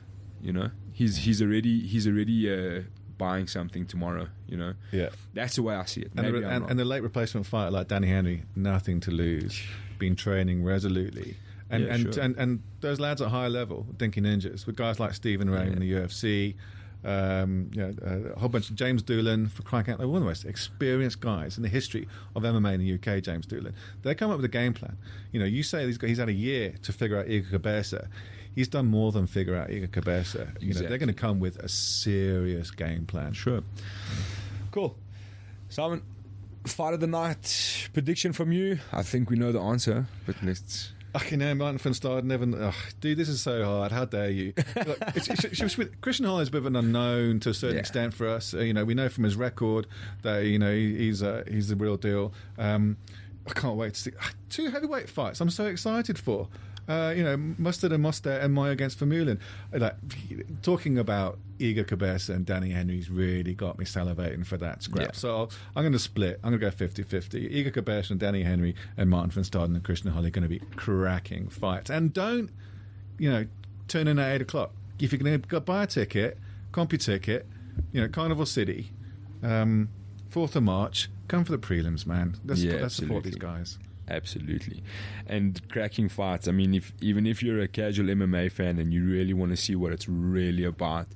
He's already buying something tomorrow.
Yeah.
That's the way I see it.
And the late replacement fighter like Danny Henry, nothing to lose, been training resolutely. And those lads at high level, Dinky Ninjas, with guys like Stephen Ray in the UFC. A whole bunch of James Doolan, for crying out, they're one of the most experienced guys in the history of MMA in the UK. James Doolan, they come up with a game plan. You say he's had a year to figure out Iga Cabeza. He's done more than figure out Iga Cabeza. They're going to come with a serious game plan.
Sure. Cool. Simon, fight of the night prediction from you. I think we know the answer, but let's.
Martin van Staden, dude, this is so hard. How dare you? Look, Christian Holly is a bit of an unknown to a certain extent for us. We know from his record that he's the real deal. I can't wait to see 2 heavyweight fights. I'm so excited for. Mustard and Mostert and Moya against Vermeulen. Talking about Iga Cabeza and Danny Henry's really got me salivating for that scrap.
Yeah.
So I'm going to split. I'm going to go 50-50. Iga Cabeza and Danny Henry and Martin van Staden and Christian Holly are going to be cracking fights. And don't, turn in at 8 o'clock. If you're going to buy a ticket, comp ticket, Carnival City, 4th of March, come for the prelims, man. Let's support these guys.
Absolutely. And cracking fights. I mean, even if you're a casual MMA fan and you really want to see what it's really about,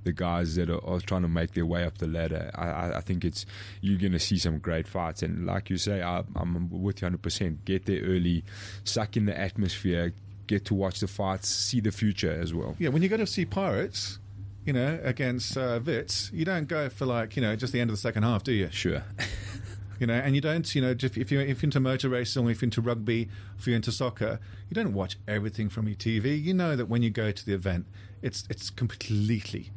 the guys that are trying to make their way up the ladder, I think you're going to see some great fights. And like you say, I'm with you 100%. Get there early, suck in the atmosphere, get to watch the fights, see the future as well.
Yeah, when you go to see Pirates, against Wits, you don't go for just the end of the second half, do you?
Sure.
And you don't, if you're into motor racing, or if you're into rugby, if you're into soccer, you don't watch everything from your TV. You know that when you go to the event, it's completely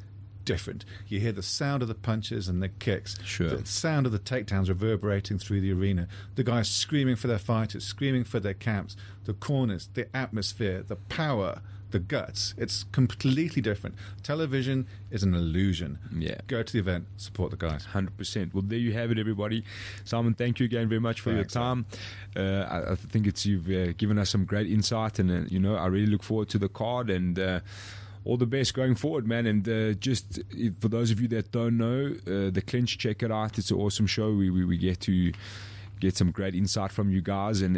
different. You hear the sound of the punches and the kicks, the sound of the takedowns reverberating through the arena, the guys screaming for their fighters, screaming for their camps, the corners, the atmosphere, the power, the guts. It's completely different. Television is an illusion.
Yeah.
Go to the event, support the guys.
100%. Well, there you have it, everybody. Simon, thank you again very much for your time. I think you've given us some great insight, and I really look forward to the card, and all the best going forward, man. And just for those of you that don't know, the Clinch, check it out. It's an awesome show. We get to get some great insight from you guys and